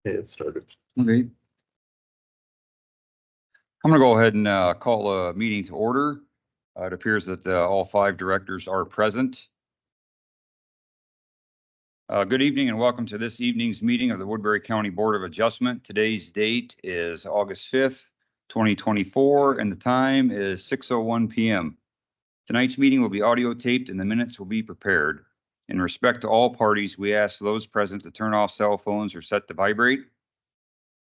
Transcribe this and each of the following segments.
Okay, it started. Okay. I'm going to go ahead and call a meeting to order. It appears that all 5 directors are present. Good evening and welcome to this evening's meeting of the Woodbury County Board of Adjustment. Today's date is August 5th, 2024, and the time is 6:01 p.m. Tonight's meeting will be audio taped and the minutes will be prepared. In respect to all parties, we ask those present to turn off cell phones or set to vibrate.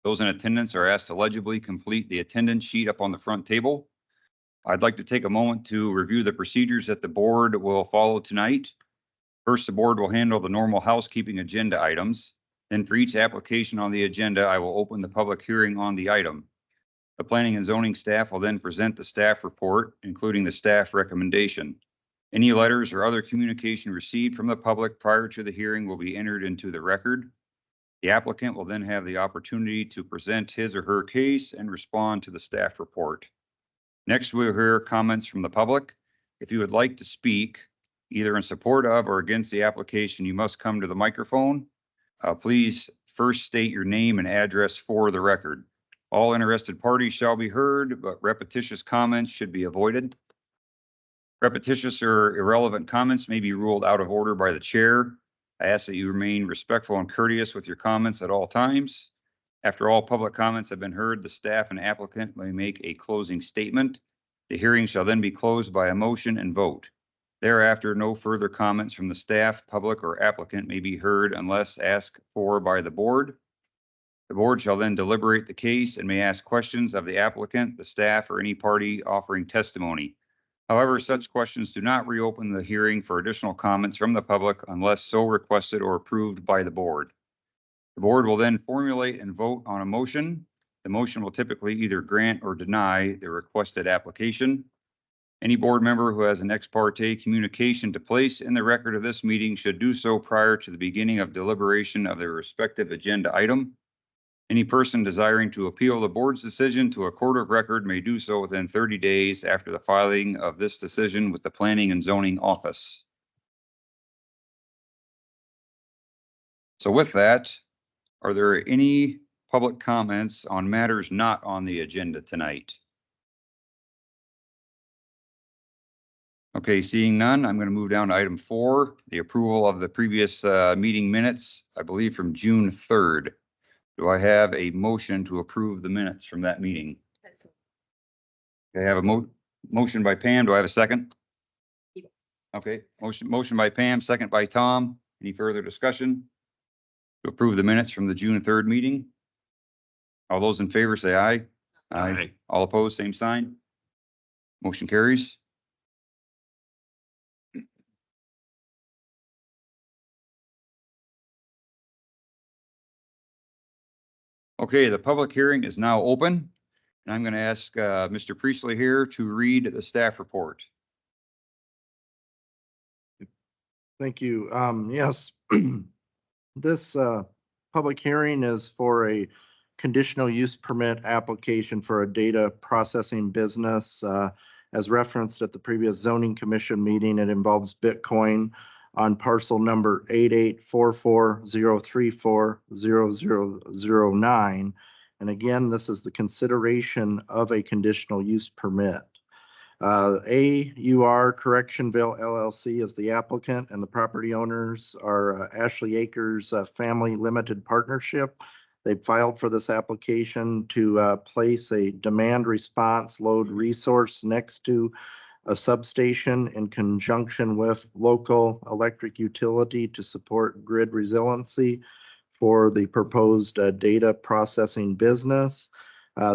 Those in attendance are asked to legibly complete the attendance sheet up on the front table. I'd like to take a moment to review the procedures that the board will follow tonight. First, the board will handle the normal housekeeping agenda items. Then for each application on the agenda, I will open the public hearing on the item. The planning and zoning staff will then present the staff report, including the staff recommendation. Any letters or other communication received from the public prior to the hearing will be entered into the record. The applicant will then have the opportunity to present his or her case and respond to the staff report. Next, we'll hear comments from the public. If you would like to speak, either in support of or against the application, you must come to the microphone. Please first state your name and address for the record. All interested parties shall be heard, but repetitious comments should be avoided. Repetitious or irrelevant comments may be ruled out of order by the chair. I ask that you remain respectful and courteous with your comments at all times. After all public comments have been heard, the staff and applicant may make a closing statement. The hearing shall then be closed by a motion and vote. Thereafter, no further comments from the staff, public, or applicant may be heard unless asked for by the board. The board shall then deliberate the case and may ask questions of the applicant, the staff, or any party offering testimony. However, such questions do not reopen the hearing for additional comments from the public unless so requested or approved by the board. The board will then formulate and vote on a motion. The motion will typically either grant or deny the requested application. Any board member who has an ex parte communication to place in the record of this meeting should do so prior to the beginning of deliberation of their respective agenda item. Any person desiring to appeal the board's decision to a court of record may do so within 30 days after the filing of this decision with the Planning and Zoning Office. So with that, are there any public comments on matters not on the agenda tonight? Okay, seeing none, I'm going to move down to item 4, the approval of the previous meeting minutes, I believe from June 3rd. Do I have a motion to approve the minutes from that meeting? Okay, I have a motion by Pam. Do I have a second? Okay, motion by Pam, second by Tom. Any further discussion to approve the minutes from the June 3rd meeting? All those in favor say aye. Aye. All opposed, same sign. Motion carries. Okay, the public hearing is now open, and I'm going to ask Mr. Priestley here to read the staff report. Thank you. Yes, this public hearing is for a conditional use permit application for a data processing business. As referenced at the previous zoning commission meeting, it involves Bitcoin on parcel number 884403400009. And again, this is the consideration of a conditional use permit. AUR Correctionville LLC is the applicant, and the property owners are Ashley Acres Family Limited Partnership. They filed for this application to place a demand response load resource next to a substation in conjunction with local electric utility to support grid resiliency for the proposed data processing business.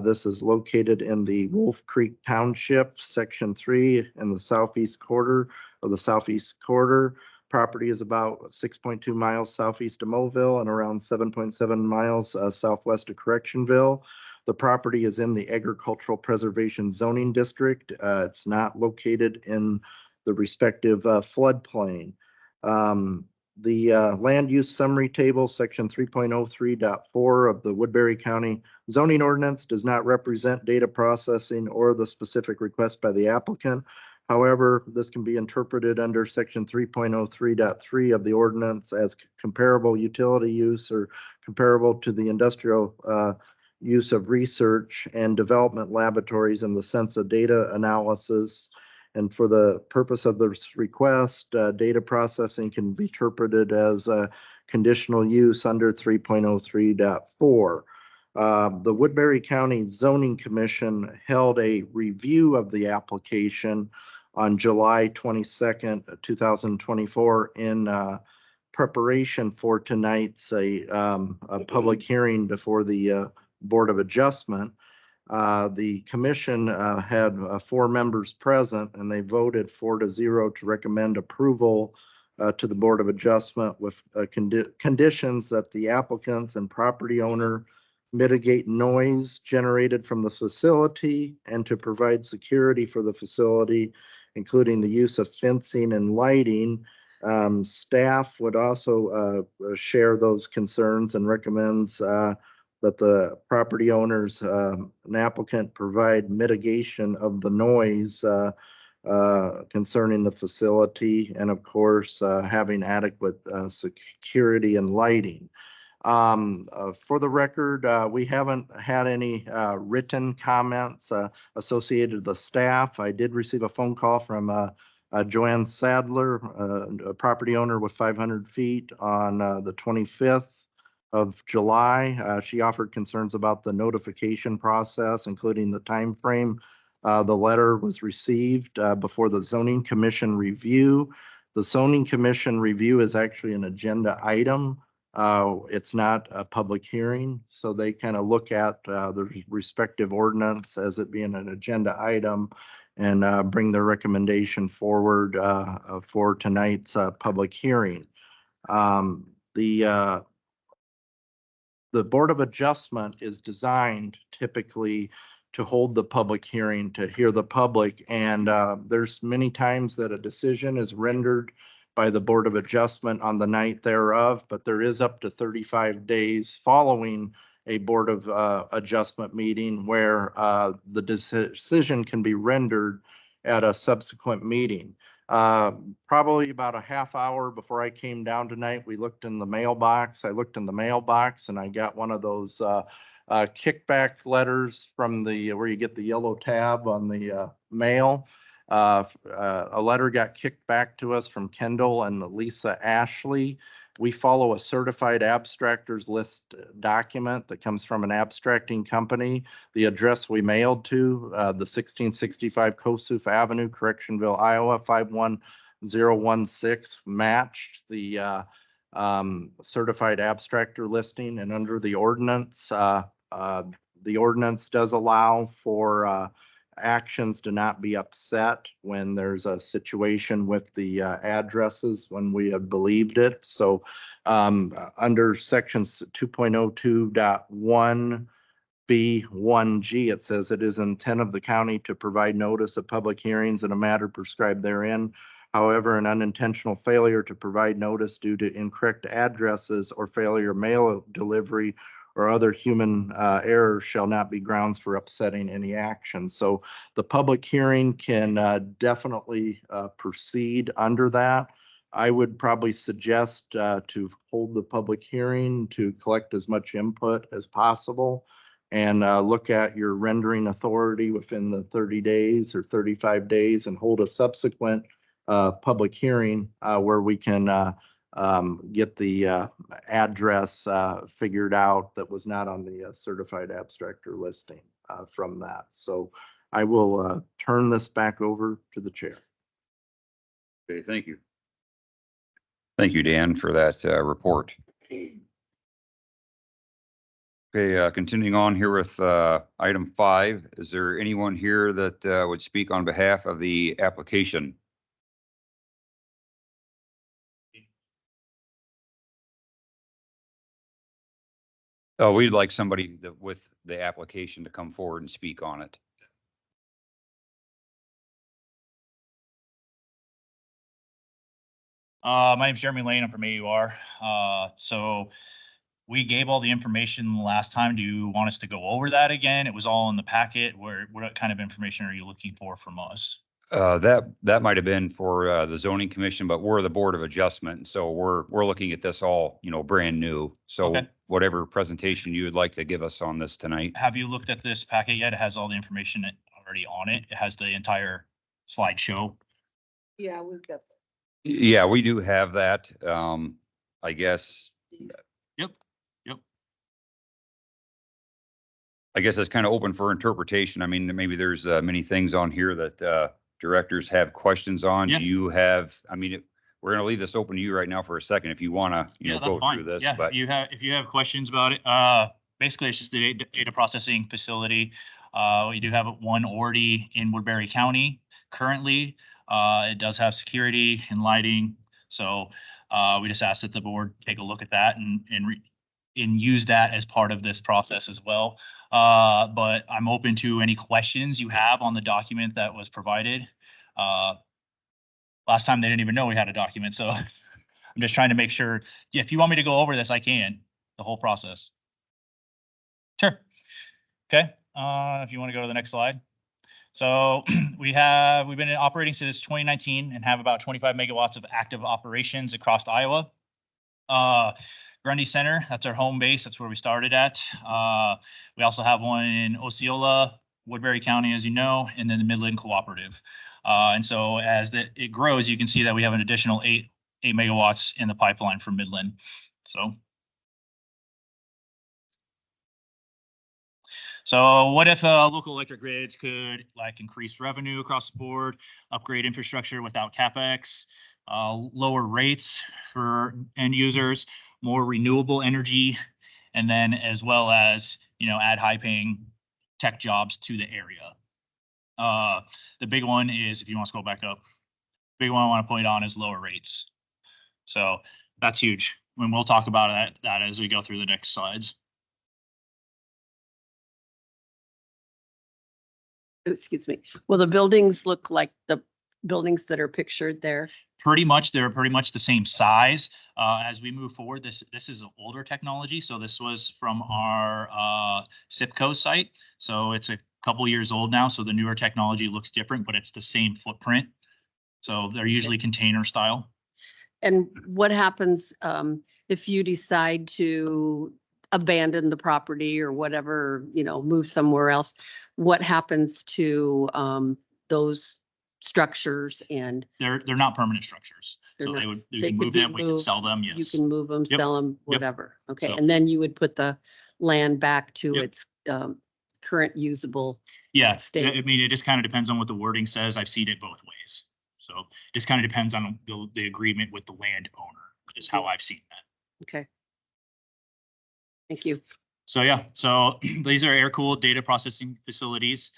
This is located in the Wolf Creek Township, Section 3, in the southeast quarter of the southeast quarter. Property is about 6.2 miles southeast of Moville and around 7.7 miles southwest of Correctionville. The property is in the Agricultural Preservation Zoning District. It's not located in the respective floodplain. The land use summary table, section 3.03.4 of the Woodbury County zoning ordinance does not represent data processing or the specific request by the applicant. However, this can be interpreted under section 3.03.3 of the ordinance as comparable utility use or comparable to the industrial use of research and development laboratories in the sense of data analysis. And for the purpose of this request, data processing can be interpreted as conditional use under 3.03.4. The Woodbury County Zoning Commission held a review of the application on July 22nd, 2024 in preparation for tonight's a public hearing before the Board of Adjustment. The commission had 4 members present, and they voted 4-0 to recommend approval to the Board of Adjustment with conditions that the applicants and property owner mitigate noise generated from the facility and to provide security for the facility, including the use of fencing and lighting. Staff would also share those concerns and recommends that the property owners, an applicant provide mitigation of the noise concerning the facility, and of course, having adequate security and lighting. For the record, we haven't had any written comments associated with the staff. I did receive a phone call from Joanne Sadler, a property owner with 500 feet on the 25th of July. She offered concerns about the notification process, including the time frame. The letter was received before the Zoning Commission review. The Zoning Commission review is actually an agenda item. It's not a public hearing, so they kind of look at the respective ordinance as it being an agenda item and bring their recommendation forward for tonight's public hearing. The Board of Adjustment is designed typically to hold the public hearing, to hear the public, and there's many times that a decision is rendered by the Board of Adjustment on the night thereof, but there is up to 35 days following a Board of Adjustment meeting where the decision can be rendered at a subsequent meeting. Probably about a half hour before I came down tonight, we looked in the mailbox. I looked in the mailbox and I got one of those kickback letters from where you get the yellow tab on the mail. A letter got kicked back to us from Kendall and Lisa Ashley. We follow a certified abstractors list document that comes from an abstracting company. The address we mailed to, the 1665 Kossuth Avenue, Correctionville, Iowa, 51016, matched the certified abstractor listing. And under the ordinance does allow for actions to not be upset when there's a situation with the addresses when we have believed it. So under sections 2.02.1B1G, it says it is intent of the county to provide notice of public hearings in a matter prescribed therein. However, an unintentional failure to provide notice due to incorrect addresses or failure mail delivery or other human error shall not be grounds for upsetting any action. So the public hearing can definitely proceed under that. I would probably suggest to hold the public hearing to collect as much input as possible and look at your rendering authority within the 30 days or 35 days and hold a subsequent public hearing where we can get the address figured out that was not on the certified abstractor listing from that. So I will turn this back over to the chair. Okay, thank you. Thank you, Dan, for that report. Okay, continuing on here with item 5. Is there anyone here that would speak on behalf of the application? Oh, we'd like somebody with the application to come forward and speak on it. My name's Jeremy Lane. I'm from AUR. So we gave all the information last time. Do you want us to go over that again? It was all in the packet. What kind of information are you looking for from us? That might have been for the zoning commission, but we're the Board of Adjustment. So we're looking at this all, brand new. So Okay. whatever presentation you would like to give us on this tonight. Have you looked at this packet yet? It has all the information already on it. It has the entire slideshow. Yeah, we've got. Yeah, we do have that. I guess. Yep. I guess it's kind of open for interpretation. I mean, maybe there's many things on here that directors have questions on. Yeah. Do you have, we're going to leave this open to you right now for a second if you want to, Yeah, that's go fine. through this, Yeah, but if you have questions about it, basically it's just a data processing facility. We do have one ORDI in Woodbury County currently. It does have security and lighting. So we just asked that the board take a look at that and use that as part of this process as well. But I'm open to any questions you have on the document that was provided. Last time they didn't even know we had a document, so I'm just trying to make sure. Yeah, if you want me to go over this, I can, the whole process. Sure. Okay, if you want to go to the next slide. So we've been operating since 2019 and have about 25 megawatts of active operations across Iowa. Grundy Center, that's our home base. That's where we started at. We also have one in Osceola, Woodbury County, as you know, and then the Midland Cooperative. And so as it grows, you can see that we have an additional 8 megawatts in the pipeline for Midland. So what if local electric grids could increase revenue across the board, upgrade infrastructure without CapEx, lower rates for end users, more renewable energy, and then as well as, add high paying tech jobs to the area. The big one is, if you want to scroll back up, big one I want to point on is lower rates. So that's huge. And we'll talk about that as we go through the next slides. Excuse me. Will the buildings look like the buildings that are pictured there? Pretty much, they're pretty much the same size. As we move forward, this is an older technology. So this was from our SIPCO site. So it's a couple years old now. So the newer technology looks different, but it's the same footprint. So they're usually container style. And what happens if you decide to abandon the property or whatever, move somewhere else? What happens to those structures? And They're not permanent structures. they're So not- you they can could move be them, we can moved. sell them, you yes. can move them, Yep. sell them, Yep. whatever. Okay, So- and then you would put the land back to Yep. its current usable. Yeah, state. I mean, it just kind of depends on what the wording says. I've seen it both ways. So it just kind of depends on the agreement with the landowner is how I've seen that. Okay. Thank you. So yeah, so these are air-cooled data processing facilities.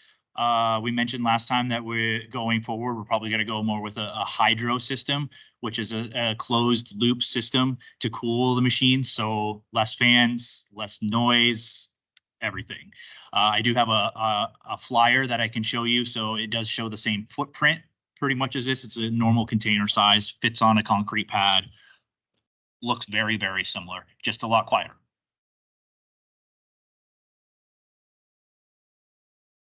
We mentioned last time that we're going forward, we're probably going to go more with a hydro system, which is a closed loop system to cool the machines. So less fans, less noise, everything. I do have a flyer that I can show you. So it does show the same footprint pretty much as this. It's a normal container size, fits on a concrete pad, looks very, very similar, just a lot quieter.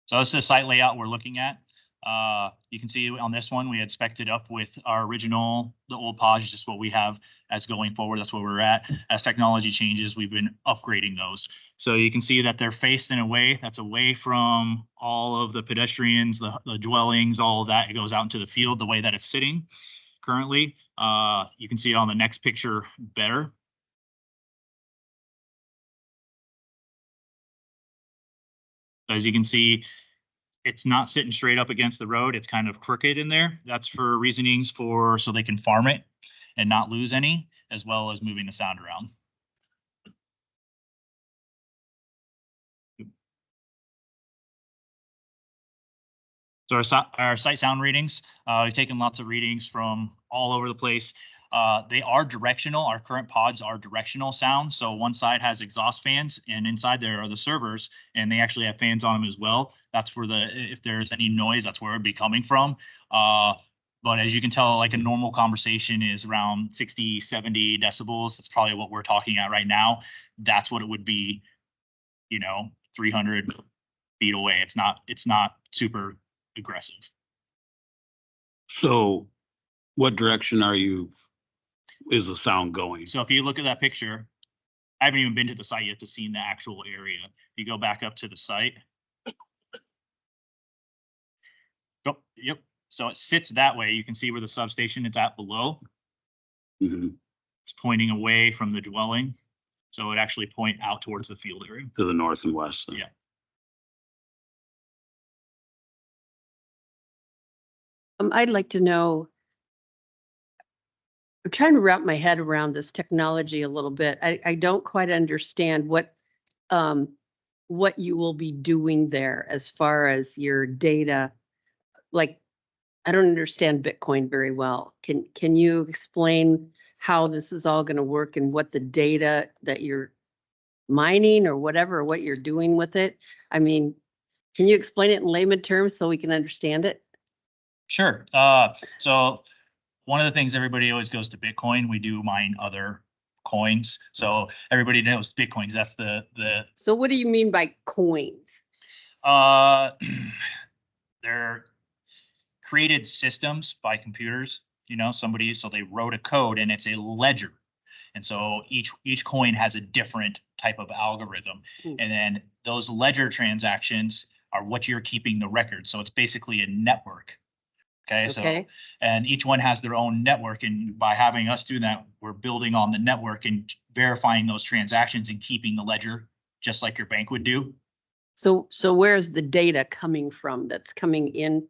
So this is the site layout we're looking at. You can see on this one, we had spec'd it up with our original, the old Podge, just what we have as going forward. That's where we're at. As technology changes, we've been upgrading those. So you can see that they're faced in a way that's away from all of the pedestrians, the dwellings, all of that. It goes out into the field the way that it's sitting currently. You can see it on the next picture better. As you can see, it's not sitting straight up against the road. It's kind of crooked in there. That's for reasonings so they can farm it and not lose any, as well as moving the sound around. So our site sound readings, we've taken lots of readings from all over the place. They are directional. Our current pods are directional sound. So one side has exhaust fans and inside there are the servers, and they actually have fans on them as well. That's where if there's any noise, that's where it'd be coming from. But as you can tell, like a normal conversation is around 60, 70 decibels. That's probably what we're talking at right now. That's what it would be, 300 feet away. It's not super aggressive. So what direction is the sound going? So if you look at that picture, I haven't even been to the site yet to see the actual area. If you go back up to the site. Oh, yep. So it sits that way. You can see where the substation is at below. Mhm. It's pointing away from the dwelling. So it actually point out towards the field area. To the north and west. then. Yeah. I'd like to know. I'm trying to wrap my head around this technology a little bit. I don't quite understand what you will be doing there as far as your data. Like, I don't understand Bitcoin very well. Can you explain how this is all going to work and what the data that you're mining or whatever, what you're doing with it? I mean, can you explain it in layman terms so we can understand it? Sure. So one of the things everybody always goes to Bitcoin. We do mine other coins. So everybody knows Bitcoins. That's the So what do you mean by coins? they're created systems by computers, so they wrote a code and it's a ledger. And so each coin has a different type of algorithm. Mm. And then those ledger transactions are what you're keeping the record. So it's basically a network. Okay. So, Okay. and each one has their own network. And by having us do that, we're building on the network and verifying those transactions and keeping the ledger just like your bank would do. So where's the data coming from that's coming in?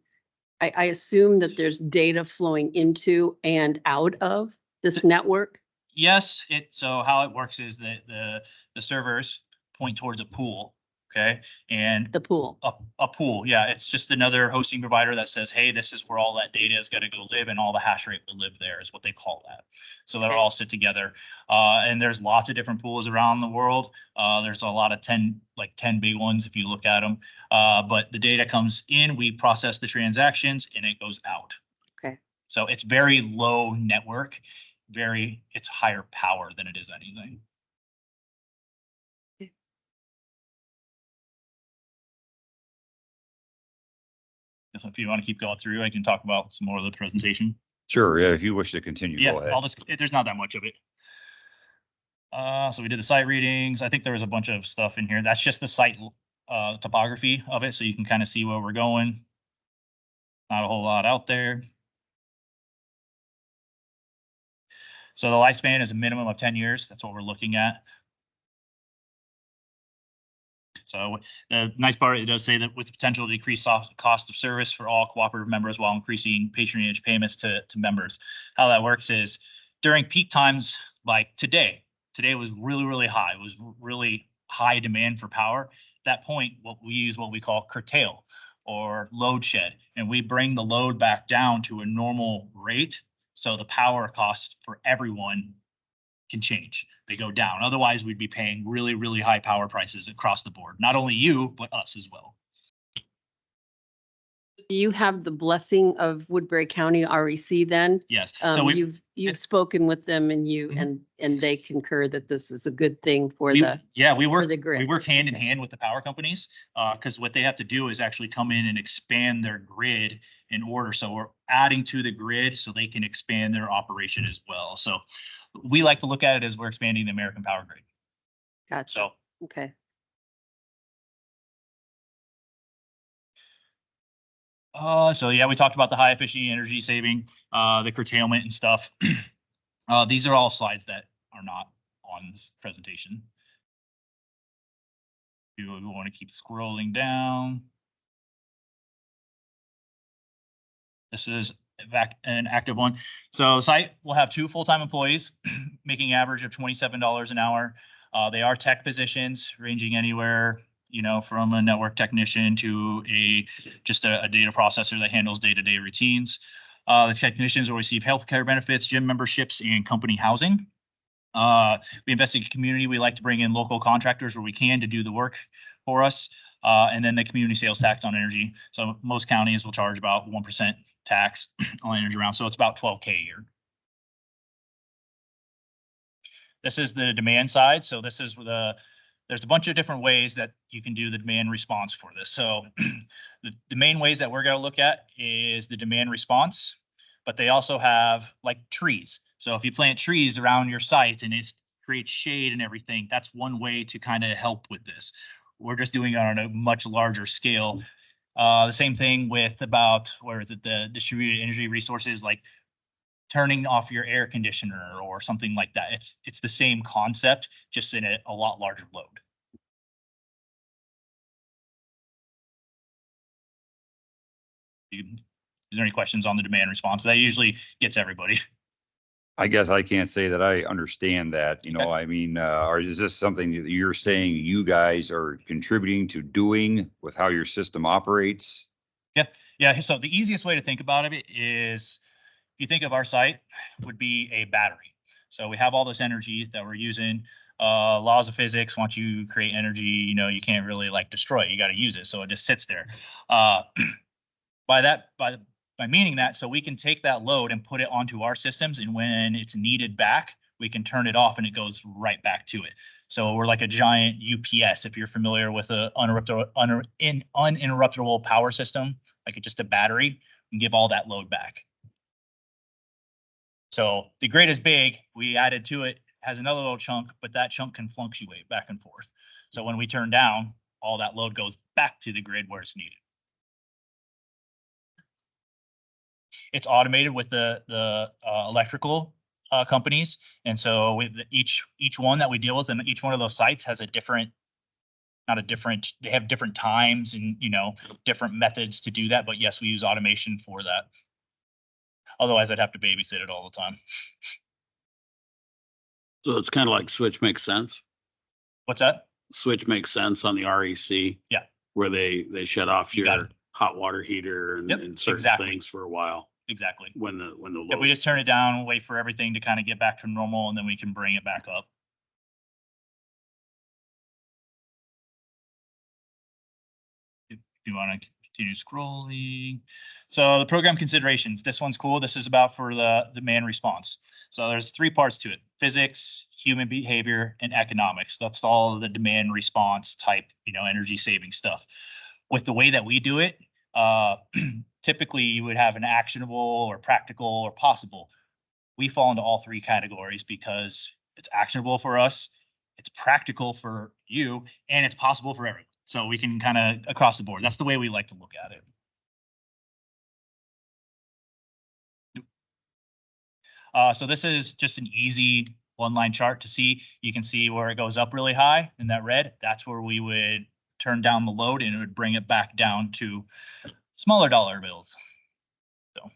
I assume that there's data flowing into and out of this network. Yes, so how it works is that the servers point towards a pool, okay? And The pool. a pool, yeah, it's just another hosting provider that says, hey, this is where all that data is gonna go live and all the hash rate will live there is what they call that. So they'll Okay. all sit together. And there's lots of different pools around the world. There's a lot of 10 big ones if you look at them. But the data comes in, we process the transactions and it goes out. Okay. So it's very low network, it's higher power than it is anything. So if you want to keep going through, I can talk about some more of the presentation. Sure, yeah, if you wish to continue, Yeah, go ahead. I'll just, there's not that much of it. So we did the site readings. I think there was a bunch of stuff in here. That's just the site topography of it, so you can kind of see where we're going. Not a whole lot out there. So the lifespan is a minimum of 10 years. That's what we're looking at. So the nice part, it does say that with the potential to decrease cost of service for all cooperative members while increasing patronage payments to members. How that works is during peak times like today was really, really high. It was really high demand for power. At that point, we use what we call curtail or load shed, and we bring the load back down to a normal rate. So the power cost for everyone can change. They go down. Otherwise, we'd be paying really, really high power prices across the board. Not only you, but us as well. Do you have the blessing of Woodbury County REC then? Yes. So You've spoken with them and Mhm. and they concur that this is a good thing for we the work the grid. we work hand in hand with the power companies because what they have to do is actually come in and expand their grid in order. So we're adding to the grid so they can expand their operation as well. So we like to look at it as we're expanding the American power grid. Gotcha. So Okay. so yeah, we talked about the high efficiency energy saving, the curtailment and stuff. These are all slides that are not on this presentation. We want to keep scrolling down. This is an active one. So the site will have 2 full-time employees making average of $27 an hour. They are tech positions ranging anywhere, from a network technician to just a data processor that handles day-to-day routines. The technicians will receive healthcare benefits, gym memberships, and company housing. We invest in community. We like to bring in local contractors where we can to do the work for us. And then the community sales tax on energy. So most counties will charge about 1% tax on energy around. So it's about $12K a year. This is the demand side. So this is there's a bunch of different ways that you can do the demand response for this. So the main ways that we're going to look at is the demand response. but they also have like trees. So if you plant trees around your site and it creates shade and everything, that's one way to kind of help with this. We're just doing it on a much larger scale. The same thing with where is it, the distributed energy resources, like turning off your air conditioner or something like that. It's the same concept, just in a lot larger load. Is there any questions on the demand response? That usually gets everybody. I guess I can't say that I understand that, Okay. I mean, or is this something that you're saying you guys are contributing to doing with how your system operates? Yeah, so the easiest way to think about it is, if you think of our site, would be a battery. So we have all this energy that we're using. Laws of physics, once you create energy, you can't really like destroy it. You got to use it. So it just sits there. By meaning that, so we can take that load and put it onto our systems, and when it's needed back, we can turn it off and it goes right back to it. So we're like a giant UPS, if you're familiar with a uninterruptible power system, like just a battery, and give all that load back. So the grid is big, we added to it, has another little chunk, but that chunk can fluctuate back and forth. So when we turn down, all that load goes back to the grid where it's needed. It's automated with the electrical companies, and so with each one that we deal with, and each one of those sites has they have different times and different methods to do that. But yes, we use automation for that. Otherwise, I'd have to babysit it all the time. So it's kind of like Switch makes sense. What's that? Switch makes sense on the REC. Yeah. Where they shut off You got your it. hot water heater Yep, and certain exactly. things for a while Exactly. when the Yeah, we load. just turn it down, wait for everything to kind of get back to normal, and then we can bring it back up. If you want to continue scrolling. So the program considerations, this one's cool. This is about for the demand response. So there's 3 parts to it: physics, human behavior, and economics. That's all the demand response type, energy saving stuff. With the way that we do it, typically you would have an actionable or practical or possible. We fall into all 3 categories because it's actionable for us, it's practical for you, and it's possible for everyone. So we can kind of across the board. That's the way we like to look at it. So this is just an easy 1-line chart to see. You can see where it goes up really high in that red. That's where we would turn down the load, and it would bring it back down to smaller dollar bills. So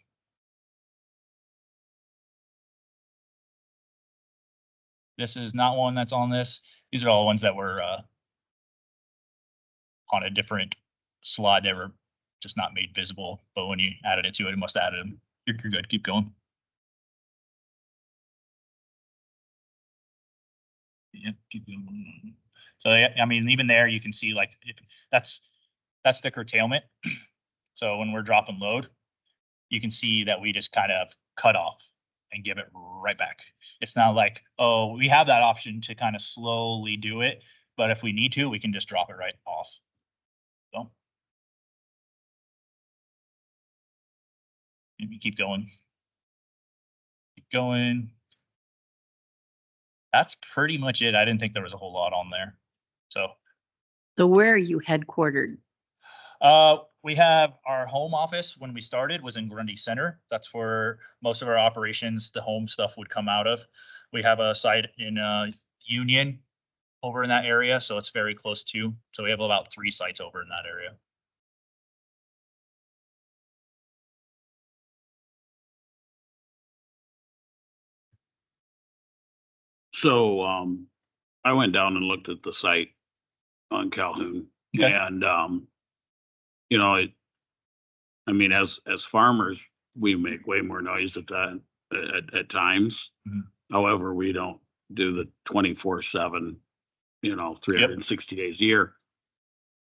this is not one that's on this. These are all ones that were on a different slide. They were just not made visible, but when you added it to it, it must have added them. You're good. Keep going. Yeah, keep going. So I mean, even there, you can see like that's the curtailment. So when we're dropping load, you can see that we just kind of cut off and give it right back. It's not like, oh, we have that option to kind of slowly do it, but if we need to, we can just drop it right off. So maybe keep going. Keep going. That's pretty much it. I didn't think there was a whole lot on there. So where are you headquartered? we have our home office when we started was in Grundy Center. That's where most of our operations, the home stuff would come out of. We have a site in Union over in that area, so it's very close to. So we have about 3 sites over in that area. So I went down and looked at the site on Calhoun. Okay. And I mean, as farmers, we make way more noise at times. Mhm. However, we don't do the 24/7, 360 days a year.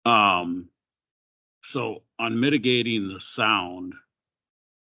So on mitigating the sound,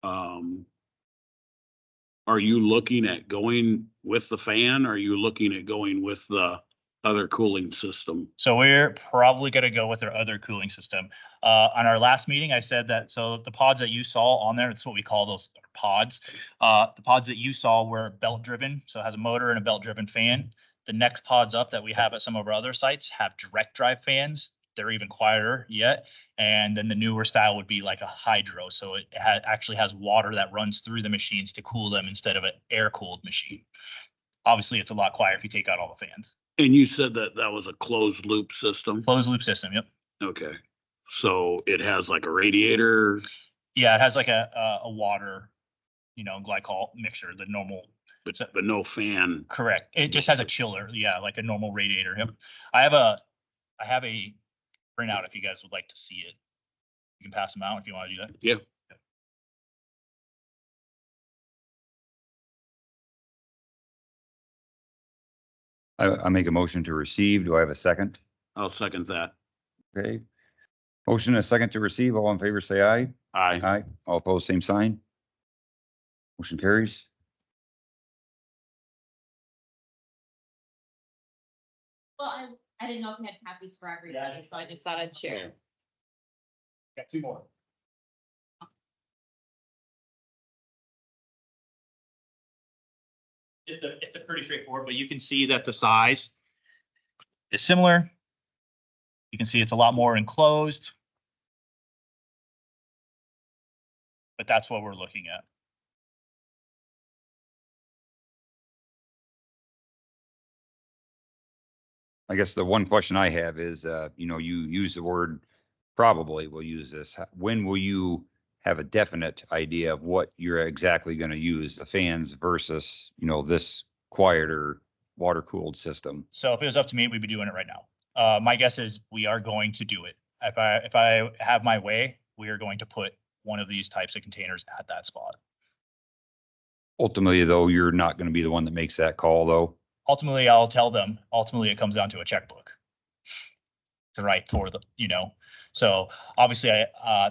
are you looking at going with the fan? Or are you looking at going with the other cooling system? So we're probably gonna go with our other cooling system. On our last meeting, I said that, so the pods that you saw on there, that's what we call those pods. The pods that you saw were belt driven, so it has a motor and a belt driven fan. The next pods up that we have at some of our other sites have direct drive fans. They're even quieter yet. And then the newer style would be like a hydro. So it actually has water that runs through the machines to cool them instead of an air cooled machine. Obviously, it's a lot quieter if you take out all the fans. And you said that that was a closed loop system? Closed loop system, yep. Okay, so it has like a radiator, Yeah, it has like a water, glycol mixture, the normal. but no fan. Correct. It just has a chiller, yeah, like a normal radiator. Yep. I have a printout if you guys would like to see it. You can pass them out if you want to do that. Yeah. I make a motion to receive. Do I have a second? I'll second that. Okay. Motion and a second to receive. All in favor, say aye. Aye. Aye. All opposed, same sign. Motion carries. Well, I didn't know if you had copies for everybody, so I just thought I'd share. Got two more. It's pretty straightforward, but you can see that the size is similar. You can see it's a lot more enclosed. But that's what we're looking at. I guess the one question I have is, you use the word probably will use this. When will you have a definite idea of what you're exactly going to use, the fans versus, this quieter water cooled system? So if it was up to me, we'd be doing it right now. My guess is we are going to do it. If I have my way, we are going to put one of these types of containers at that spot. Ultimately, though, you're not going to be the one that makes that call, though. Ultimately, I'll tell them, ultimately it comes down to a checkbook to write for the, so obviously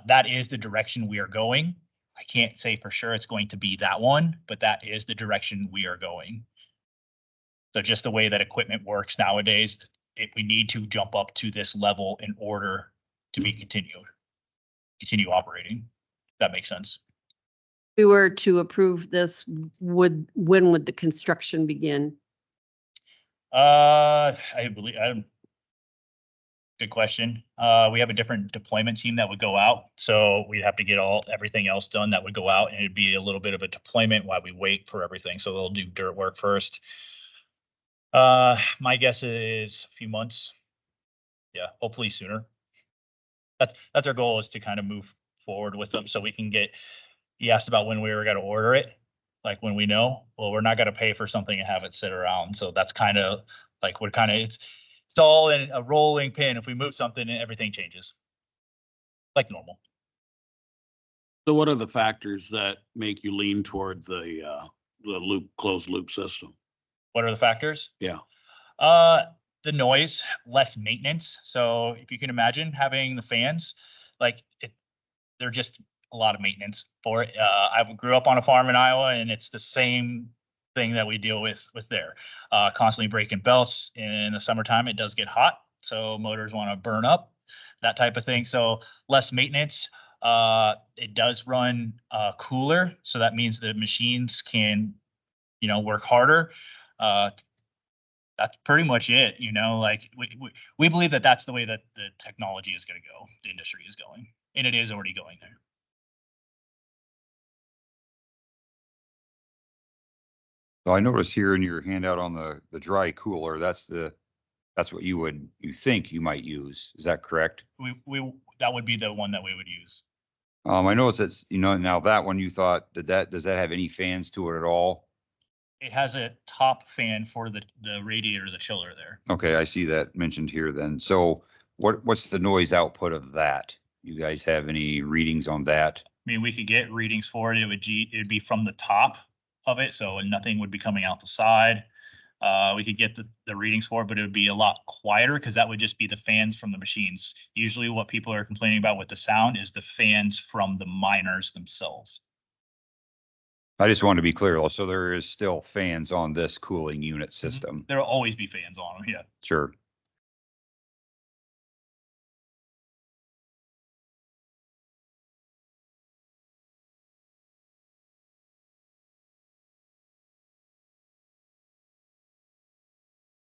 that is the direction we are going. I can't say for sure it's going to be that one, but that is the direction we are going. So just the way that equipment works nowadays, we need to jump up to this level in order to be continue operating. That makes sense. We were to approve this, when would the construction begin? I believe, good question. We have a different deployment team that would go out, so we'd have to get everything else done that would go out, and it'd be a little bit of a deployment while we wait for everything. So they'll do dirt work first. My guess is a few months. Yeah, hopefully sooner. That's our goal, is to kind of move forward with them so we can get. You asked about when we were going to order it, like when we know. Well, we're not going to pay for something and have it sit around. So that's kind of like it's all in a rolling pin. If we move something, everything changes like normal. So what are the factors that make you lean toward the closed loop system? What are the factors? Yeah. The noise, less maintenance. So if you can imagine having the fans, they're just a lot of maintenance for it. I grew up on a farm in Iowa, and it's the same thing that we deal with there. Constantly breaking belts. In the summertime, it does get hot, so motors want to burn up, that type of thing. So less maintenance. It does run cooler, so that means the machines can, work harder. That's pretty much it. We believe that that's the way that the technology is going to go. The industry is going, and it is already going there. So I noticed here in your handout on the dry cooler, that's what you think you might use. Is that correct? That would be the one that we would use. I noticed it's, now that one you thought, does that have any fans to it at all? It has a top fan for the radiator, the chiller there. Okay, I see that mentioned here then. So what's the noise output of that? You guys have any readings on that? I mean, we could get readings for it. It'd be from the top of it, so nothing would be coming out the side. We could get the readings for it, but it would be a lot quieter because that would just be the fans from the machines. Usually what people are complaining about with the sound is the fans from the miners themselves. I just want to be clear, so there is still fans on this cooling unit system. There'll always be fans on them, yeah. Sure.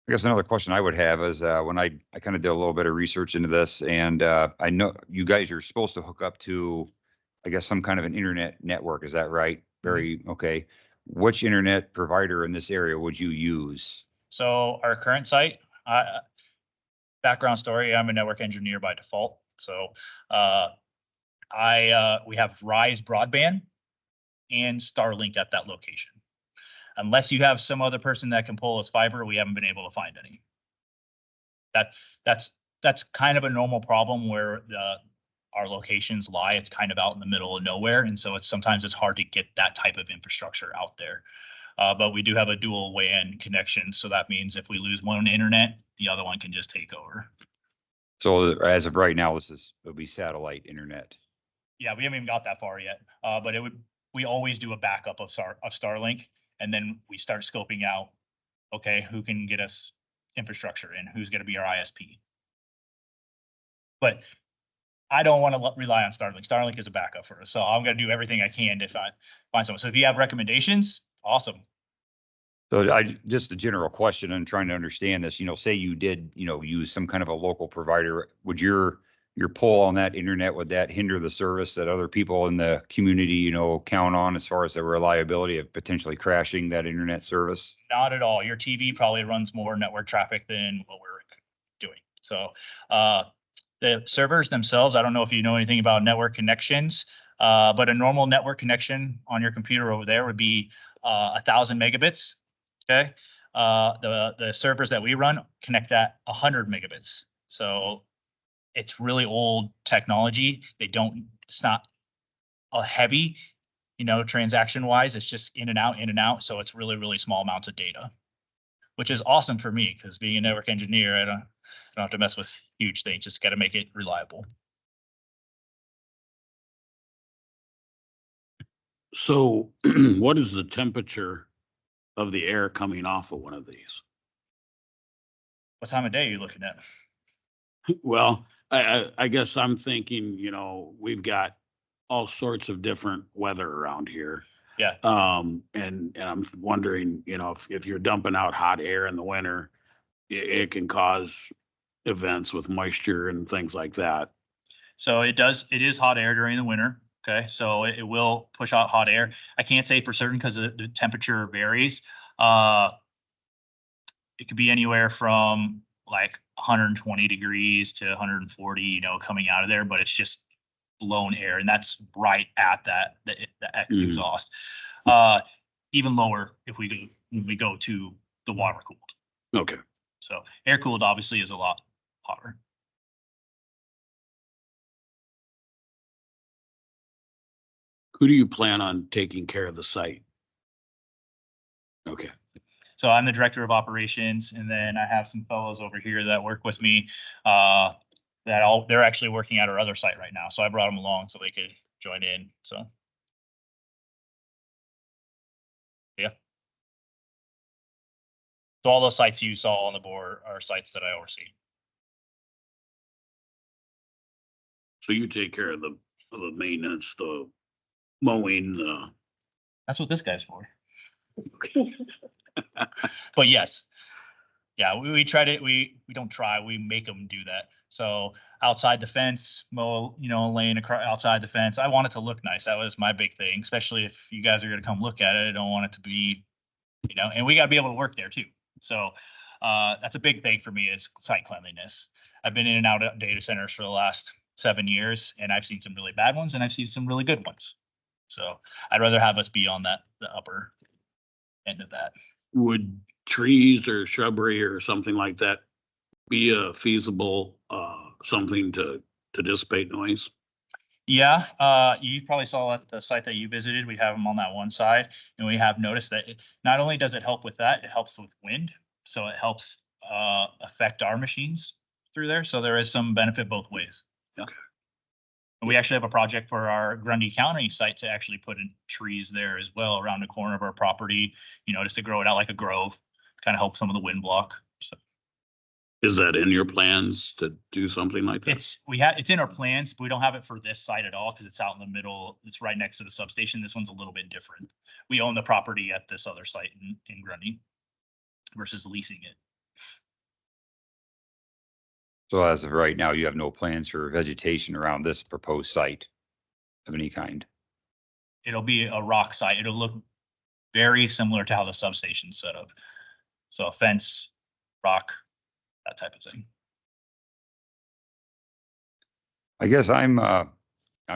I guess another question I would have is, when I kind of did a little bit of research into this, and I know you guys are supposed to hook up to, I guess, some kind of an internet network. Is that right? Very, okay. Which internet provider in this area would you use? So our current site, background story, I'm a network engineer by default. So we have Rise Broadband and Starlink at that location. Unless you have some other person that can pull us fiber, we haven't been able to find any. That's kind of a normal problem where our locations lie. It's kind of out in the middle of nowhere, and so sometimes it's hard to get that type of infrastructure out there. But we do have a dual WAN connection, so that means if we lose one internet, the other one can just take over. So as of right now, it'll be satellite internet. Yeah, we haven't even got that far yet, but we always do a backup of Starlink, and then we start scoping out, okay, who can get us infrastructure and who's going to be our ISP. But I don't want to rely on Starlink. Starlink is a backup for us, so I'm going to do everything I can to find someone. So if you have recommendations, awesome. So just a general question and trying to understand this, say you did, use some kind of a local provider, would your pull on that internet, would that hinder the service that other people in the community, count on as far as the reliability of potentially crashing that internet service? Not at all. Your TV probably runs more network traffic than what we're doing. So the servers themselves, I don't know if you know anything about network connections, but a normal network connection on your computer over there would be 1,000 megabits. Okay. The servers that we run connect at 100 megabits. So it's really old technology. It's not a heavy, transaction wise. It's just in and out. So it's really, really small amounts of data, which is awesome for me because being a network engineer, I don't have to mess with huge things. Just got to make it reliable. So what is the temperature of the air coming off of one of these? What time of day are you looking at? Well, I guess I'm thinking, we've got all sorts of different weather around here. Yeah. And I'm wondering, if you're dumping out hot air in the winter, it can cause events with moisture and things like that. So it is hot air during the winter. Okay. So it will push out hot air. I can't say for certain because the temperature varies. It could be anywhere from like 120 degrees to 140, coming out of there, but it's just blown air, and that's right at the exhaust. Even lower if we go to the water cooled. Okay. So air cooled obviously is a lot hotter. Who do you plan on taking care of the site? Okay. So I'm the director of operations, and then I have some fellows over here that work with me. They're actually working at our other site right now. So I brought them along so they could join in. So yeah. So all those sites you saw on the board are sites that I oversee. So you take care of the maintenance, the mowing, That's what this guy's for. But yes, yeah, we try to, we don't try, we make them do that. So outside the fence, mow, laying outside the fence. I want it to look nice. That was my big thing, especially if you guys are going to come look at it. I don't want it to be, and we got to be able to work there too. So that's a big thing for me is site cleanliness. I've been in and out of data centers for the last 7 years, and I've seen some really bad ones and I've seen some really good ones. So I'd rather have us be on the upper end of that. would trees or shrubbery or something like that be a feasible, something to dissipate noise? Yeah, you probably saw at the site that you visited, we have them on that one side, and we have noticed that not only does it help with that, it helps with wind. So it helps affect our machines through there. So there is some benefit both ways. Yeah. And we actually have a project for our Grundy County site to actually put in trees there as well around the corner of our property, just to grow it out like a grove, kind of help some of the wind block. So Is that in your plans to do something like that? it's in our plans, but we don't have it for this site at all because it's out in the middle. It's right next to the substation. This one's a little bit different. We own the property at this other site in Grundy versus leasing it. So as of right now, you have no plans for vegetation around this proposed site of any kind? It'll be a rock site. It'll look very similar to how the substation's set up. So a fence, rock, that type of thing. I guess I'm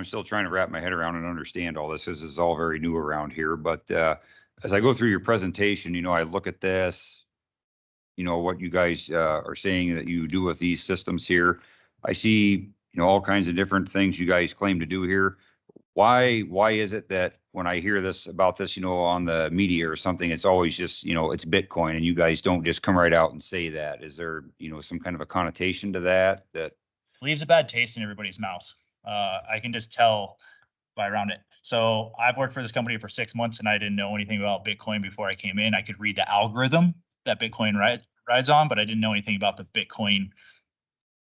still trying to wrap my head around and understand all this. This is all very new around here, but as I go through your presentation, I look at this, what you guys are saying that you do with these systems here. I see, all kinds of different things you guys claim to do here. Why is it that when I hear about this, on the media or something, it's always just, it's Bitcoin, and you guys don't just come right out and say that? Is there, some kind of a connotation to that? Leaves a bad taste in everybody's mouth. I can just tell by around it. So I've worked for this company for 6 months and I didn't know anything about Bitcoin before I came in. I could read the algorithm that Bitcoin rides on, but I didn't know anything about the Bitcoin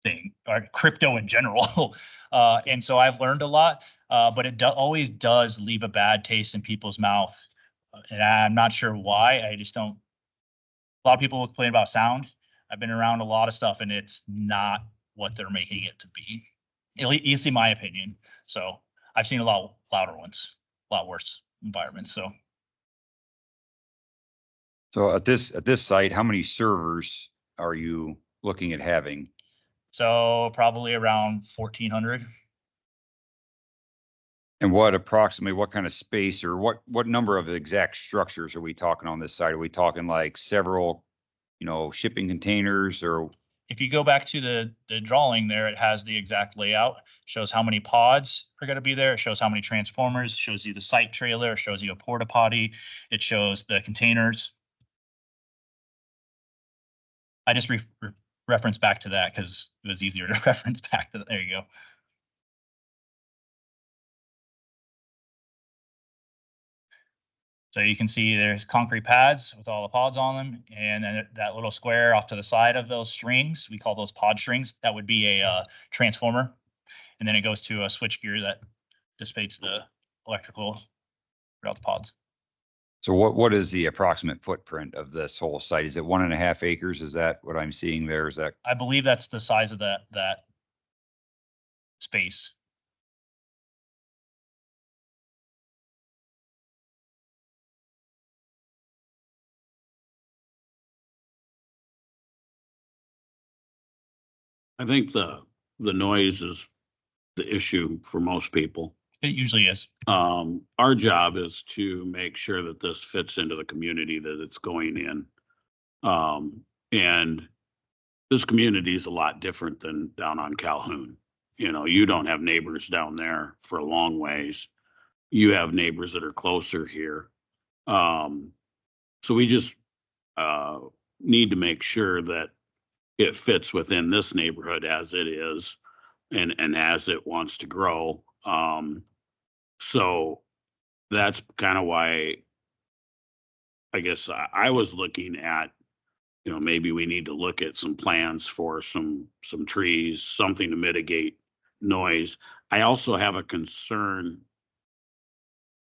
thing or crypto in general. And so I've learned a lot, but it always does leave a bad taste in people's mouth. And I'm not sure why. I just don't. A lot of people complain about sound. I've been around a lot of stuff and it's not what they're making it to be, at least in my opinion. So I've seen a lot louder ones, a lot worse environments. So at this site, how many servers are you looking at having? So probably around 1,400. And approximately what kind of space or what number of exact structures are we talking on this site? Are we talking like several, shipping containers? Or if you go back to the drawing there, it has the exact layout, shows how many pods are going to be there. It shows how many transformers, shows you the site trailer, shows you a porta potty. It shows the containers. I just reference back to that because it was easier to reference back to that. There you go. So you can see there's concrete pads with all the pods on them. And then that little square off to the side of those strings, we call those pod strings. That would be a transformer. And then it goes to a switch gear that dissipates the electrical throughout the pods. So what is the approximate footprint of this whole site? Is it 1.5 acres? Is that what I'm seeing there? Is that? I believe that's the size of that space. I think the noise is the issue for most people. It usually is. Our job is to make sure that this fits into the community that it's going in. And this community is a lot different than down on Calhoun. You don't have neighbors down there for a long ways. You have neighbors that are closer here. So we just need to make sure that it fits within this neighborhood as it is and as it wants to grow. So that's kind of why I guess I was looking at, maybe we need to look at some plans for some trees, something to mitigate noise. I also have a concern.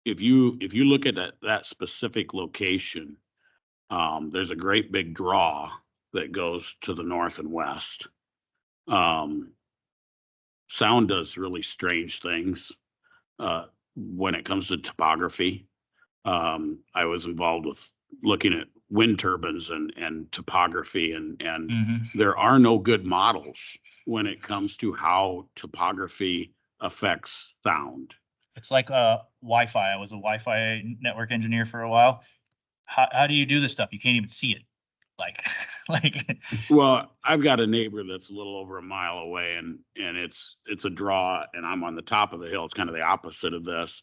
If you look at that specific location, there's a great big draw that goes to the north and west. Sound does really strange things when it comes to topography. I was involved with looking at wind turbines and topography, and there are no good models when it comes to how topography affects sound. It's like Wi-Fi. I was a Wi-Fi network engineer for a while. How do you do this stuff? You can't even see it. Like Well, I've got a neighbor that's a little over a mile away, and it's a draw, and I'm on the top of the hill. It's kind of the opposite of this.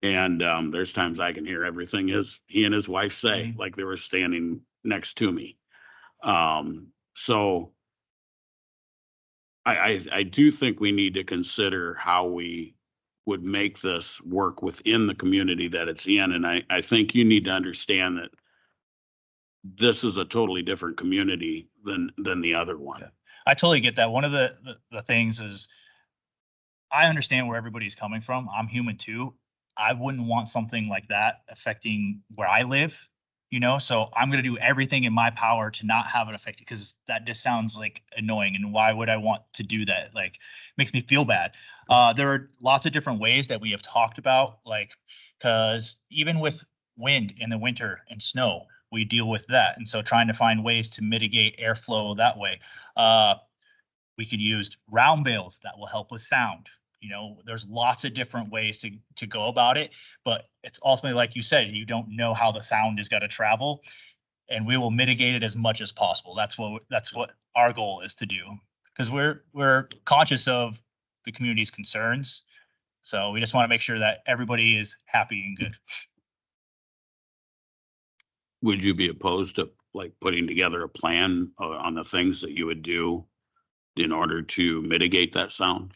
And there's times I can hear everything he and his wife say, like they were standing next to me. So I do think we need to consider how we would make this work within the community that it's in. And I think you need to understand that this is a totally different community than the other one. I totally get that. One of the things is I understand where everybody's coming from. I'm human too. I wouldn't want something like that affecting where I live, you know, so I'm going to do everything in my power to not have it affect, because that just sounds like annoying. And why would I want to do that? Like, makes me feel bad. There are lots of different ways that we have talked about, like, because even with wind in the winter and snow, we deal with that. And so trying to find ways to mitigate airflow that way. We could use round bales that will help with sound. You know, there's lots of different ways to go about it, but it's ultimately, like you said, you don't know how the sound is going to travel, and we will mitigate it as much as possible. That's what our goal is to do, because we're conscious of the community's concerns. So we just want to make sure that everybody is happy and good. Would you be opposed to like putting together a plan on the things that you would do in order to mitigate that sound?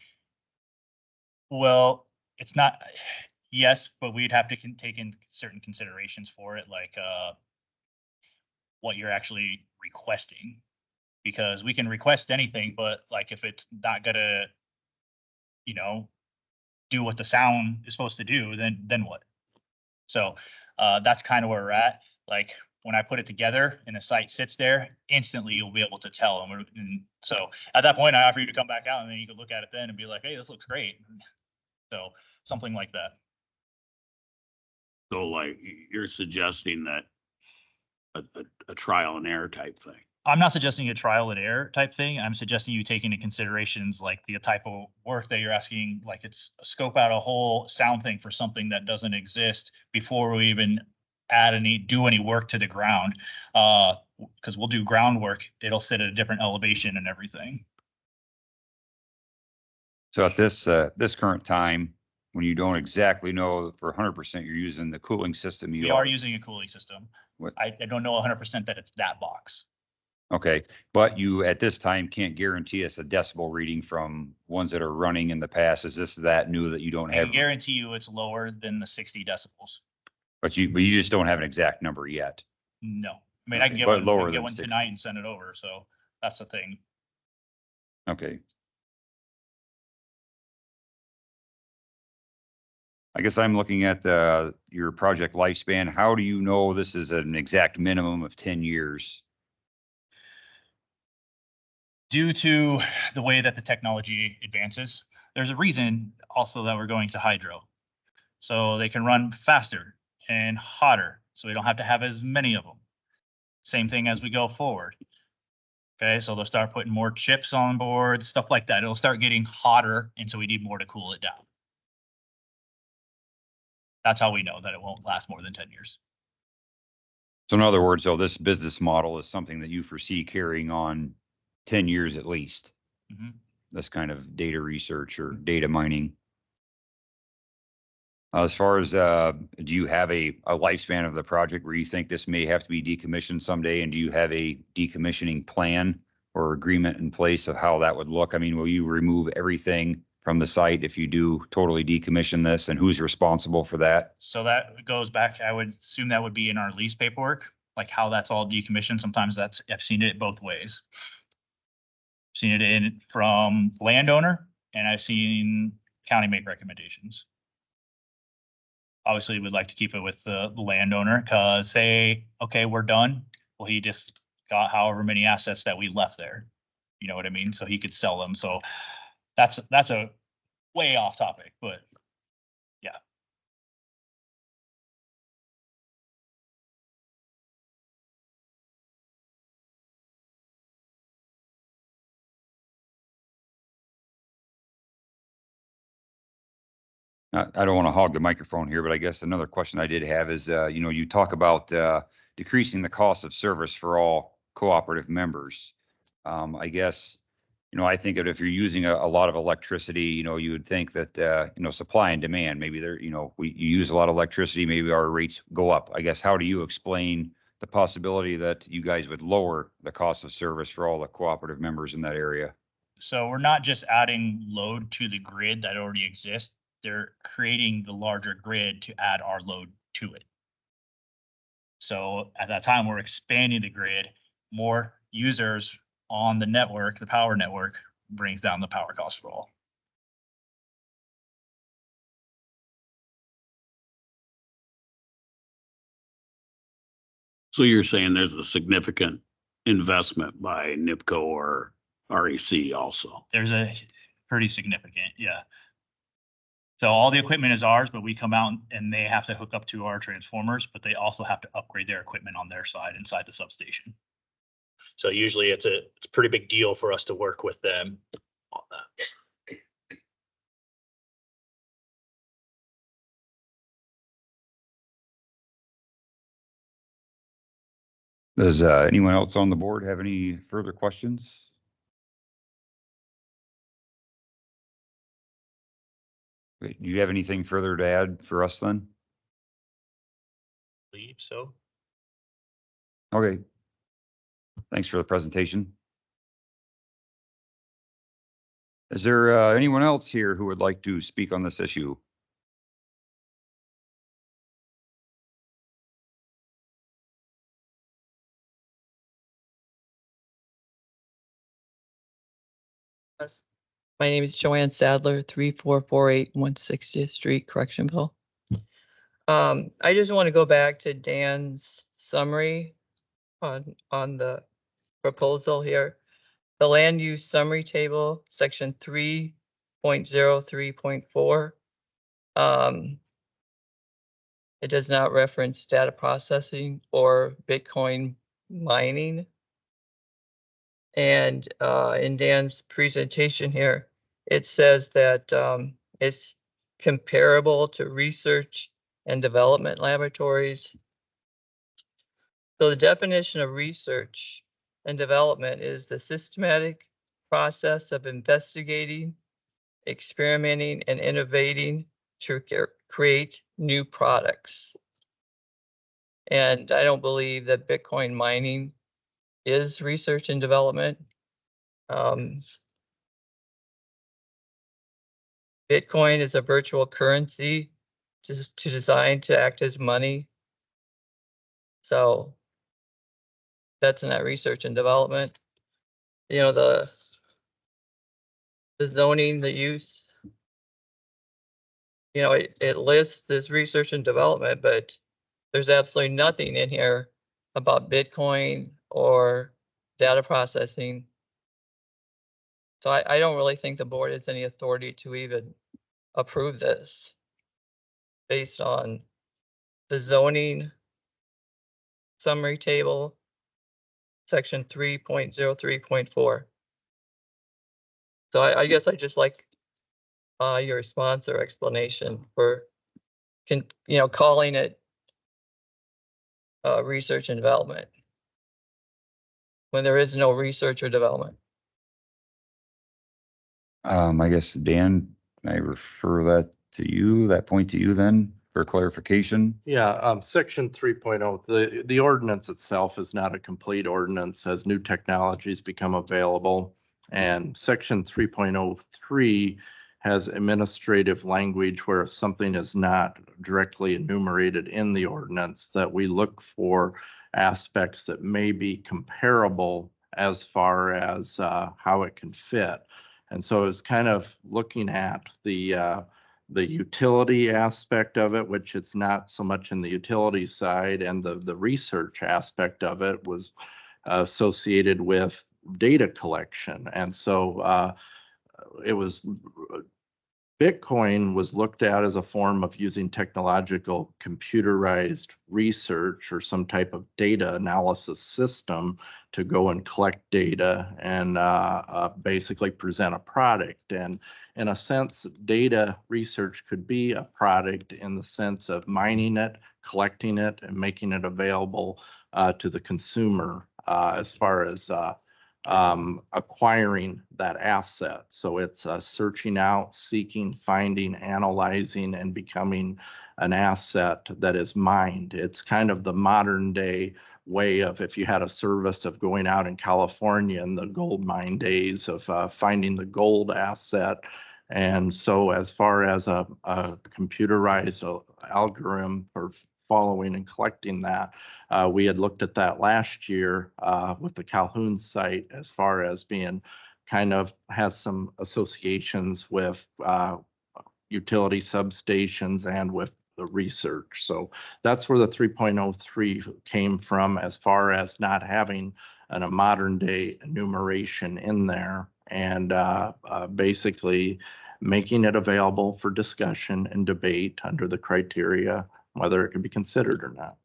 Well, it's not, yes, but we'd have to take in certain considerations for it, like what you're actually requesting, because we can request anything, but like if it's not gonna, you know, do what the sound is supposed to do, then what? So that's kind of where we're at. Like when I put it together and the site sits there, instantly you'll be able to tell. And so at that point, I offer you to come back out, and then you can look at it then and be like, hey, this looks great. So something like that. So like you're suggesting that a trial and error type thing. I'm not suggesting a trial and error type thing. I'm suggesting you take into considerations like the type of work that you're asking, like it's scope out a whole sound thing for something that doesn't exist before we even do any work to the ground. Because we'll do groundwork, it'll sit at a different elevation and everything. So at this current time, when you don't exactly know for 100% you're using the cooling system, We are using a cooling system. What- I don't know 100% that it's that box. Okay, but you at this time can't guarantee us a decibel reading from ones that are running in the past. Is this that new that you don't I have? can guarantee you it's lower than the 60 decibels. But you just don't have an exact number yet. No, I mean, I can Okay, get but one, lower I can get than one 60. tonight and send it over. So that's the thing. Okay. I guess I'm looking at your project lifespan. How do you know this is an exact minimum of 10 years? Due to the way that the technology advances, there's a reason also that we're going to hydro. So they can run faster and hotter, so we don't have to have as many of them. Same thing as we go forward. Okay, so they'll start putting more chips on board, stuff like that. It'll start getting hotter, and so we need more to cool it down. That's how we know that it won't last more than 10 years. So in other words, though, this business model is something that you foresee carrying on 10 years at least. Mhm. This kind of data research or data mining. As far as, do you have a lifespan of the project where you think this may have to be decommissioned someday? And do you have a decommissioning plan or agreement in place of how that would look? I mean, will you remove everything from the site if you do totally decommission this, and who's responsible for that? So that goes back, I would assume that would be in our lease paperwork, like how that's all decommissioned. Sometimes I've seen it both ways. Seen it in from landowner, and I've seen county make recommendations. Obviously, we'd like to keep it with the landowner, because say, okay, we're done. Well, he just got however many assets that we left there. You know what I mean? So he could sell them. So that's a way off topic, but yeah. I don't want to hog the microphone here, but I guess another question I did have is, you talk about decreasing the cost of service for all cooperative members. I guess, I think that if you're using a lot of electricity, you would think that, supply and demand, maybe you use a lot of electricity, maybe our rates go up. I guess, how do you explain the possibility that you guys would lower the cost of service for all the cooperative members in that area? So we're not just adding load to the grid that already exists. They're creating the larger grid to add our load to it. So at that time, we're expanding the grid, more users on the network, the power network brings down the power cost for all. So you're saying there's a significant investment by NIPCO or REC also? There's a pretty significant, yeah. So all the equipment is ours, but we come out and they have to hook up to our transformers, but they also have to upgrade their equipment on their side inside the substation. So usually it's a pretty big deal for us to work with them on that. Does anyone else on the board have any further questions? Wait, do you have anything further to add for us then? Believe so. Okay. Thanks for the presentation. Is there anyone else here who would like to speak on this issue? My name is Joanne Sadler, 3448 160th Street, Correctionville. I just want to go back to Dan's summary on the proposal here. The land use summary table, section 3.03.4. It does not reference data processing or Bitcoin mining. And in Dan's presentation here, it says that it's comparable to research and development laboratories. So the definition of research and development is the systematic process of investigating, experimenting, and innovating to create new products. And I don't believe that Bitcoin mining is research and development. Bitcoin is a virtual currency to design to act as money. So that's not research and development. You know, the zoning, the use, you know, it lists this research and development, but there's absolutely nothing in here about Bitcoin or data processing. So I don't really think the board has any authority to even approve this based on the zoning summary table, section 3.03.4. So I guess I just like your response or explanation for, calling it research and development when there is no research or development. I guess, Dan, can I refer that point to you then for clarification? Yeah, section 3.0, the ordinance itself is not a complete ordinance as new technologies become available. And section 3.03 has administrative language where if something is not directly enumerated in the ordinance, that we look for aspects that may be comparable as far as how it can fit. And so it's kind of looking at the utility aspect of it, which it's not so much in the utility side, and the research aspect of it was associated with data collection. And so it was Bitcoin was looked at as a form of using technological computerized research or some type of data analysis system to go and collect data and basically present a product. And in a sense, data research could be a product in the sense of mining it, collecting it, and making it available to the consumer as far as acquiring that asset. So it's searching out, seeking, finding, analyzing, and becoming an asset that is mined. It's kind of the modern day way of if you had a service of going out in California in the gold mine days of finding the gold asset. And so as far as a computerized algorithm for following and collecting that, we had looked at that last year with the Calhoun site as far as being kind of has some associations with utility substations and with the research. So that's where the 3.03 came from as far as not having a modern day enumeration in there, and basically making it available for discussion and debate under the criteria, whether it can be considered or not.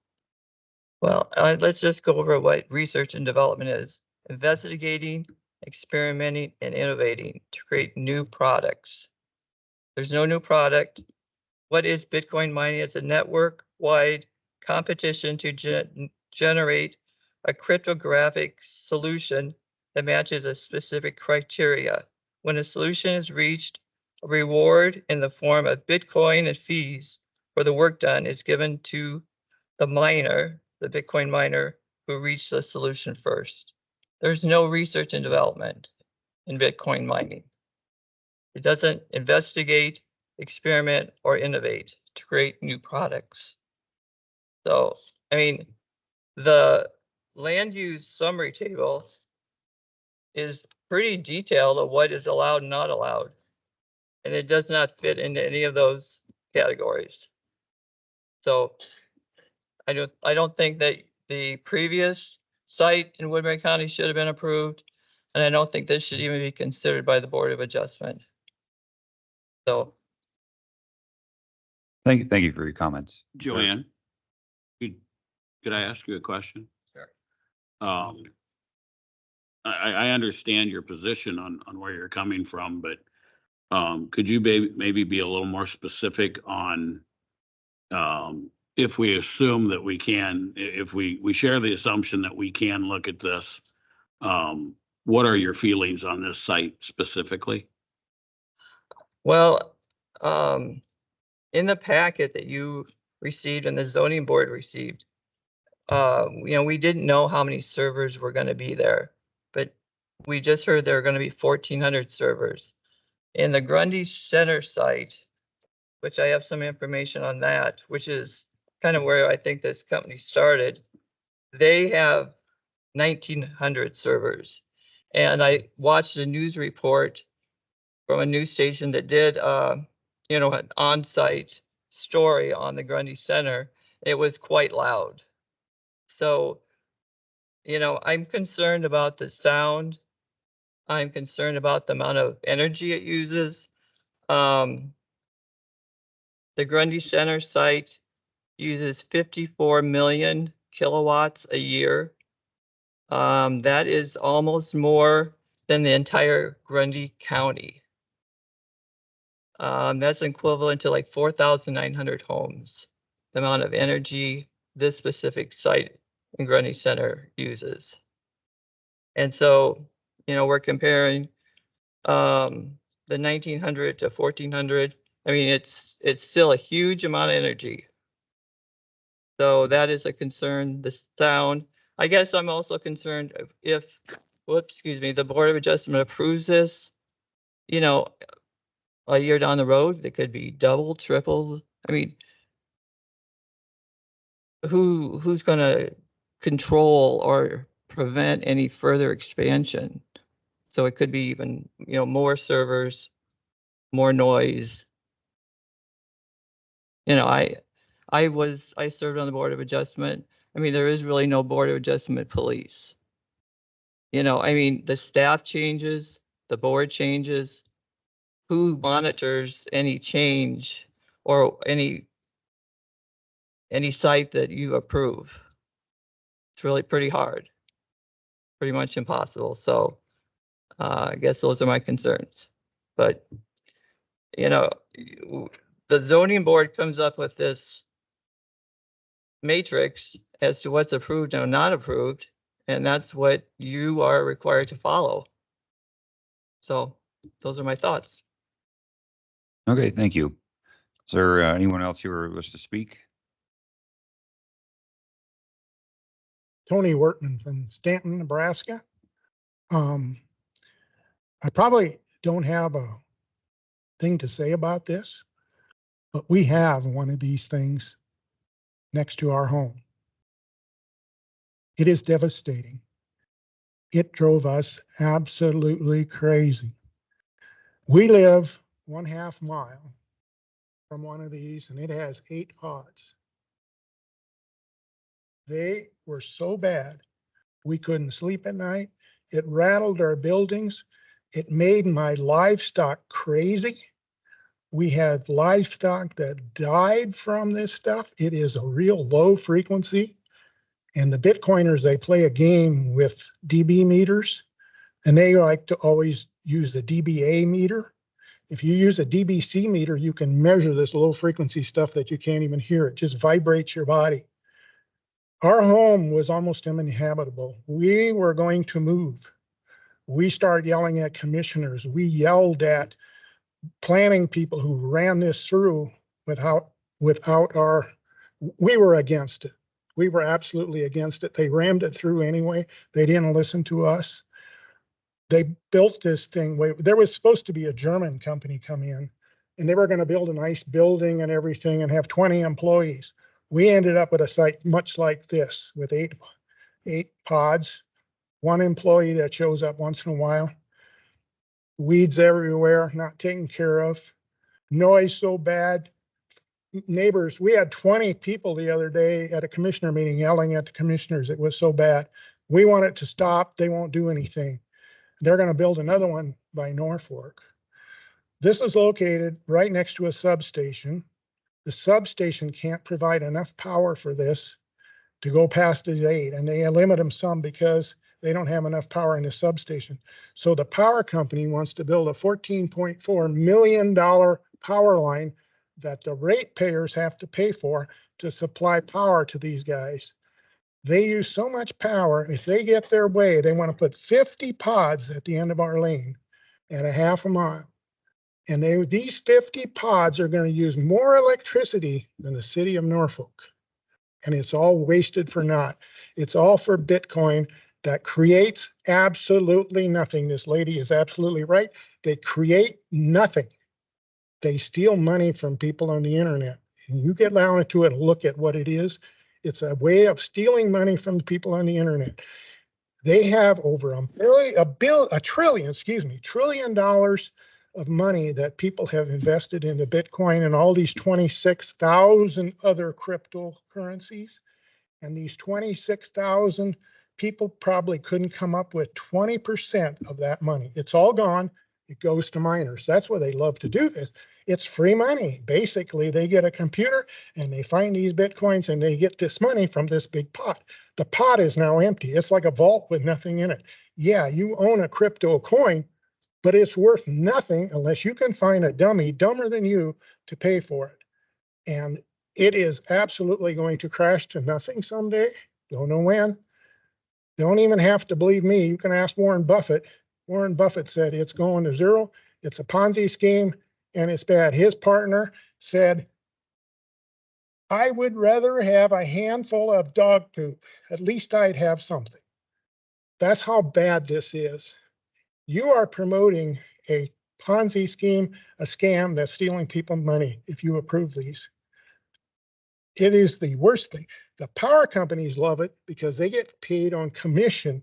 Well, let's just go over what research and development is. Investigating, experimenting, and innovating to create new products. There's no new product. What is Bitcoin mining? It's a network-wide competition to generate a cryptographic solution that matches a specific criteria. When a solution is reached, a reward in the form of Bitcoin and fees for the work done is given to the miner, the Bitcoin miner, who reached the solution first. There's no research and development in Bitcoin mining. It doesn't investigate, experiment, or innovate to create new products. So, I mean, the land use summary table is pretty detailed of what is allowed and not allowed. And it does not fit into any of those categories. So I don't think that the previous site in Woodbury County should have been approved. And I don't think this should even be considered by the Board of Adjustment. So. Thank you for your comments. Joanne, could I ask you a question? Sure. I understand your position on where you're coming from, but could you maybe be a little more specific on if we assume that we can, if we share the assumption that we can look at this, what are your feelings on this site specifically? Well, in the packet that you received and the zoning board received, we didn't know how many servers were going to be there, but we just heard there are going to be 1,400 servers. In the Grundy Center site, which I have some information on that, which is kind of where I think this company started, they have 1,900 servers. And I watched a news report from a news station that did, an on-site story on the Grundy Center. It was quite loud. So, I'm concerned about the sound. I'm concerned about the amount of energy it uses. The Grundy Center site uses 54 million kilowatts a year. That is almost more than the entire Grundy County. That's equivalent to like 4,900 homes, the amount of energy this specific site in Grundy Center uses. And so, we're comparing the 1,900 to 1,400. I mean, it's still a huge amount of energy. So that is a concern. The sound. I guess I'm also concerned if the Board of Adjustment approves this, a year down the road, it could be double, triple. I mean, who's going to control or prevent any further expansion? So it could be even, more servers, more noise. I served on the Board of Adjustment. I mean, there is really no Board of Adjustment police. The staff changes, the board changes. Who monitors any change or any site that you approve? It's really pretty hard, pretty much impossible. So I guess those are my concerns. But, the zoning board comes up with this matrix as to what's approved and not approved, and that's what you are required to follow. So those are my thoughts. Okay, thank you. Is there anyone else here who wishes to speak? Tony Wortman from Stanton, Nebraska. I probably don't have a thing to say about this, but we have one of these things next to our home. It is devastating. It drove us absolutely crazy. We live 1/2 mile from one of these, and it has 8 pods. They were so bad, we couldn't sleep at night. It rattled our buildings. It made my livestock crazy. We had livestock that died from this stuff. It is a real low frequency. And the Bitcoiners, they play a game with dB meters, and they like to always use the dBA meter. If you use a dBc meter, you can measure this low frequency stuff that you can't even hear. It just vibrates your body. Our home was almost uninhabitable. We were going to move. We started yelling at commissioners. We yelled at planning people who ran this through without our, we were against it. We were absolutely against it. They rammed it through anyway. They didn't listen to us. They built this thing. There was supposed to be a German company come in, and they were going to build a nice building and everything and have 20 employees. We ended up with a site much like this with eight pods, 1 employee that shows up once in a while, weeds everywhere, not taken care of, noise so bad. Neighbors, we had 20 people the other day at a commissioner meeting yelling at the commissioners. It was so bad. We want it to stop. They won't do anything. They're going to build another one by Norfolk. This is located right next to a substation. The substation can't provide enough power for this to go past the 8, and they limit them some because they don't have enough power in the substation. So the power company wants to build a $14.4 million power line that the ratepayers have to pay for to supply power to these guys. They use so much power. If they get their way, they want to put 50 pods at the end of our lane at 1/2 mile. And these 50 pods are going to use more electricity than the city of Norfolk. And it's all wasted for naught. It's all for Bitcoin that creates absolutely nothing. This lady is absolutely right. They create nothing. They steal money from people on the internet. And you get down to it and look at what it is. It's a way of stealing money from the people on the internet. They have over $1 trillion of money that people have invested into Bitcoin and all these 26,000 other cryptocurrencies. And these 26,000 people probably couldn't come up with 20% of that money. It's all gone. It goes to miners. That's why they love to do this. It's free money. Basically, they get a computer and they find these Bitcoins and they get this money from this big pot. The pot is now empty. It's like a vault with nothing in it. Yeah, you own a crypto coin, but it's worth nothing unless you can find a dummy dumber than you to pay for it. And it is absolutely going to crash to nothing someday. Don't know when. Don't even have to believe me. You can ask Warren Buffett. Warren Buffett said it's going to zero. It's a Ponzi scheme and it's bad. His partner said, I would rather have a handful of dog poop. At least I'd have something. That's how bad this is. You are promoting a Ponzi scheme, a scam that's stealing people's money if you approve these. It is the worst thing. The power companies love it because they get paid on commission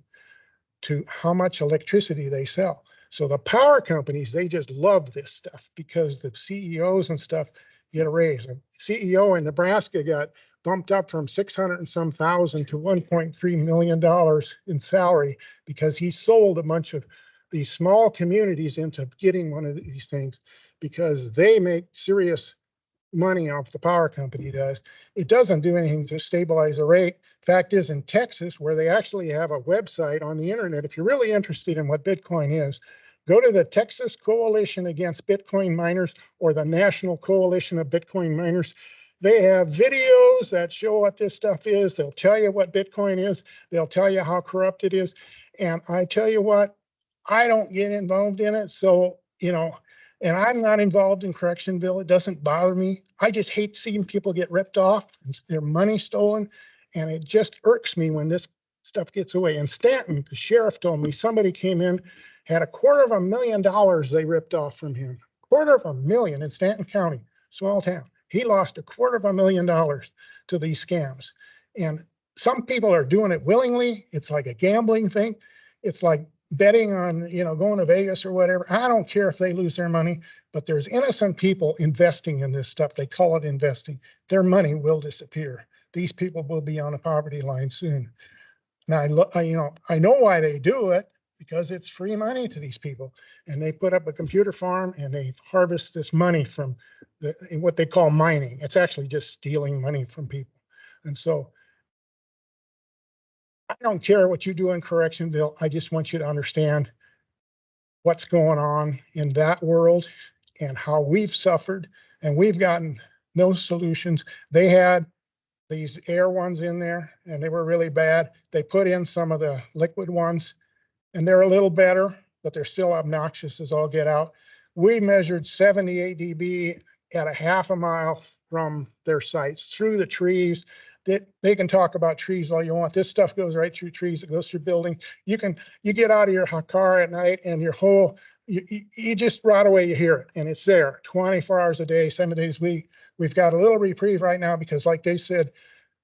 to how much electricity they sell. So the power companies, they just love this stuff because the CEOs and stuff get a raise. A CEO in Nebraska got bumped up from 600 and some thousand to $1.3 million in salary because he sold a bunch of these small communities into getting one of these things because they make serious money off the power company does. It doesn't do anything to stabilize the rate. Fact is, in Texas, where they actually have a website on the internet, if you're really interested in what Bitcoin is, go to the Texas Coalition Against Bitcoin Miners or the National Coalition of Bitcoin Miners. They have videos that show what this stuff is. They'll tell you what Bitcoin is. They'll tell you how corrupt it is. And I tell you what, I don't get involved in it. So, you know, And I'm not involved in Correctionville. It doesn't bother me. I just hate seeing people get ripped off and their money stolen. And it just irks me when this stuff gets away. In Stanton, the sheriff told me somebody came in, had $250,000 they ripped off from him. $250,000 in Stanton County, small town. He lost $250,000 to these scams. And some people are doing it willingly. It's like a gambling thing. It's like betting on, going to Vegas or whatever. I don't care if they lose their money, but there's innocent people investing in this stuff. They call it investing. Their money will disappear. These people will be on a poverty line soon. Now, I know why they do it, because it's free money to these people. And they put up a computer farm and they harvest this money from what they call mining. It's actually just stealing money from people. And so I don't care what you do in Correctionville. I just want you to understand what's going on in that world and how we've suffered, and we've gotten no solutions. They had these air ones in there and they were really bad. They put in some of the liquid ones and they're a little better, but they're still obnoxious as all get out. We measured 78 dB at a half a mile from their sites through the trees. They can talk about trees all you want. This stuff goes right through trees. It goes through buildings. You get out of your car at night and you just right away you hear it, and it's there 24 hours a day, 7 days a week. We've got a little reprieve right now because, like they said,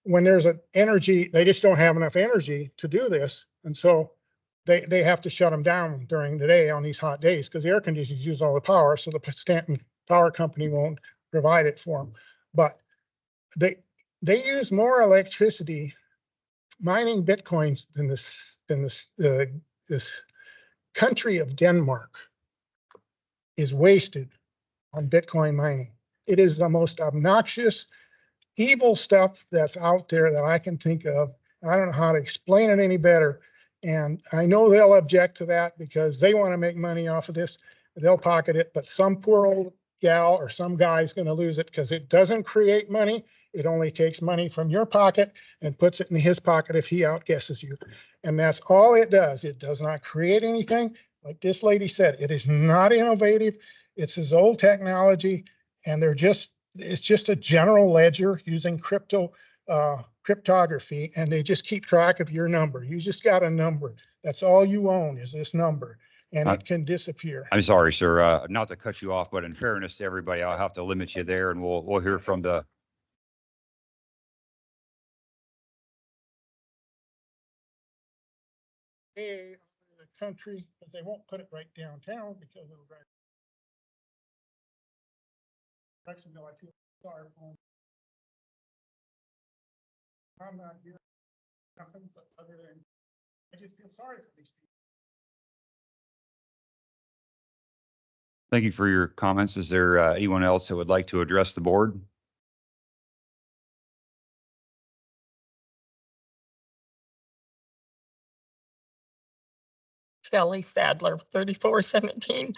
when there's an energy, they just don't have enough energy to do this, and so they have to shut them down during the day on these hot days because the air conditioners use all the power, so the Stanton Power Company won't provide it for them. But they use more electricity mining Bitcoins than this country of Denmark is wasted on Bitcoin mining. It is the most obnoxious, evil stuff that's out there that I can think of. I don't know how to explain it any better. And I know they'll object to that because they want to make money off of this. They'll pocket it, but some poor old gal or some guy's going to lose it because it doesn't create money. It only takes money from your pocket and puts it in his pocket if he outguesses you. And that's all it does. It does not create anything. Like this lady said, it is not innovative. It's his old technology. And it's just a general ledger using cryptography, and they just keep track of your number. You just got a number. That's all you own is this number, and it can disappear. I'm sorry, sir, not to cut you off, but in fairness to everybody, I'll have to limit you there, and we'll hear from the. In the country, but they won't put it right downtown because it'll drive. Jacksonville, I feel sorry for them. I'm not here, nothing but other than, I just feel sorry for these people. Thank you for your comments. Is there anyone else that would like to address the board? Shelley Sadler, 3417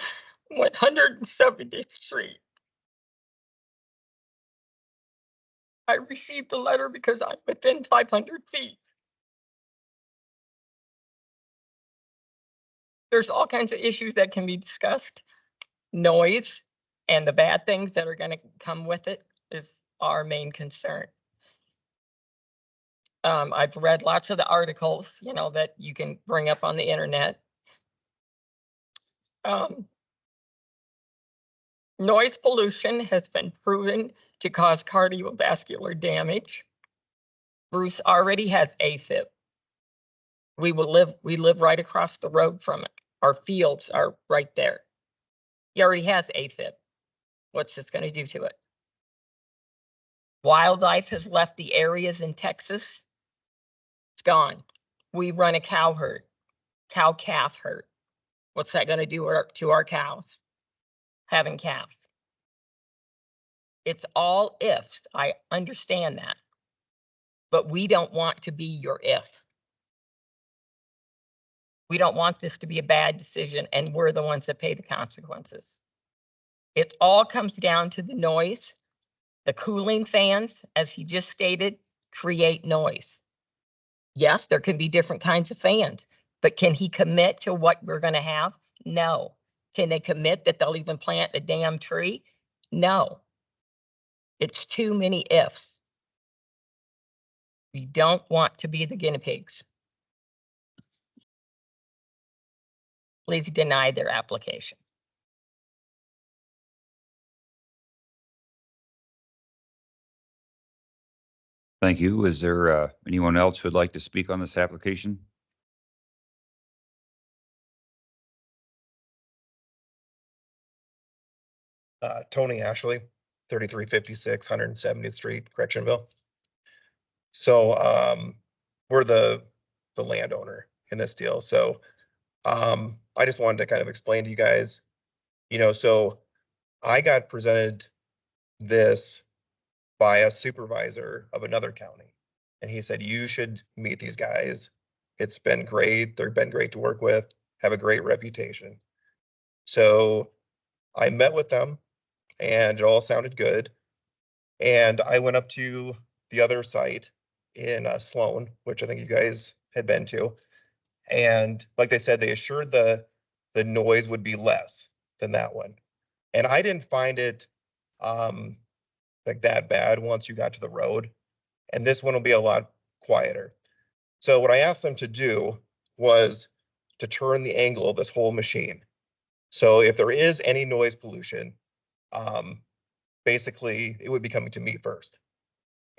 170th Street. I received a letter because I'm within 500 feet. There's all kinds of issues that can be discussed. Noise and the bad things that are going to come with it is our main concern. I've read lots of the articles, that you can bring up on the internet. Noise pollution has been proven to cause cardiovascular damage. Bruce already has AFib. We live right across the road from it. Our fields are right there. He already has AFib. What's this going to do to it? Wildlife has left the areas in Texas. It's gone. We run a cow herd, cow-calf herd. What's that going to do to our cows? Having calves. It's all ifs. I understand that. But we don't want to be your if. We don't want this to be a bad decision, and we're the ones that pay the consequences. It all comes down to the noise. The cooling fans, as he just stated, create noise. Yes, there can be different kinds of fans, but can he commit to what we're going to have? No. Can they commit that they'll even plant a damn tree? No. It's too many ifs. We don't want to be the guinea pigs. Please deny their application. Thank you. Is there anyone else who would like to speak on this application? Tony Ashley, 3356 170th Street, Correctionville. So we're the landowner in this deal. So I just wanted to kind of explain to you guys, so I got presented this by a supervisor of another county. And he said, you should meet these guys. It's been great. They've been great to work with, have a great reputation. So I met with them and it all sounded good. And I went up to the other site in Sloan, which I think you guys had been to. And like they said, they assured the noise would be less than that one. And I didn't find it like that bad once you got to the road. And this one will be a lot quieter. So what I asked them to do was to turn the angle of this whole machine. So if there is any noise pollution, basically it would be coming to me first.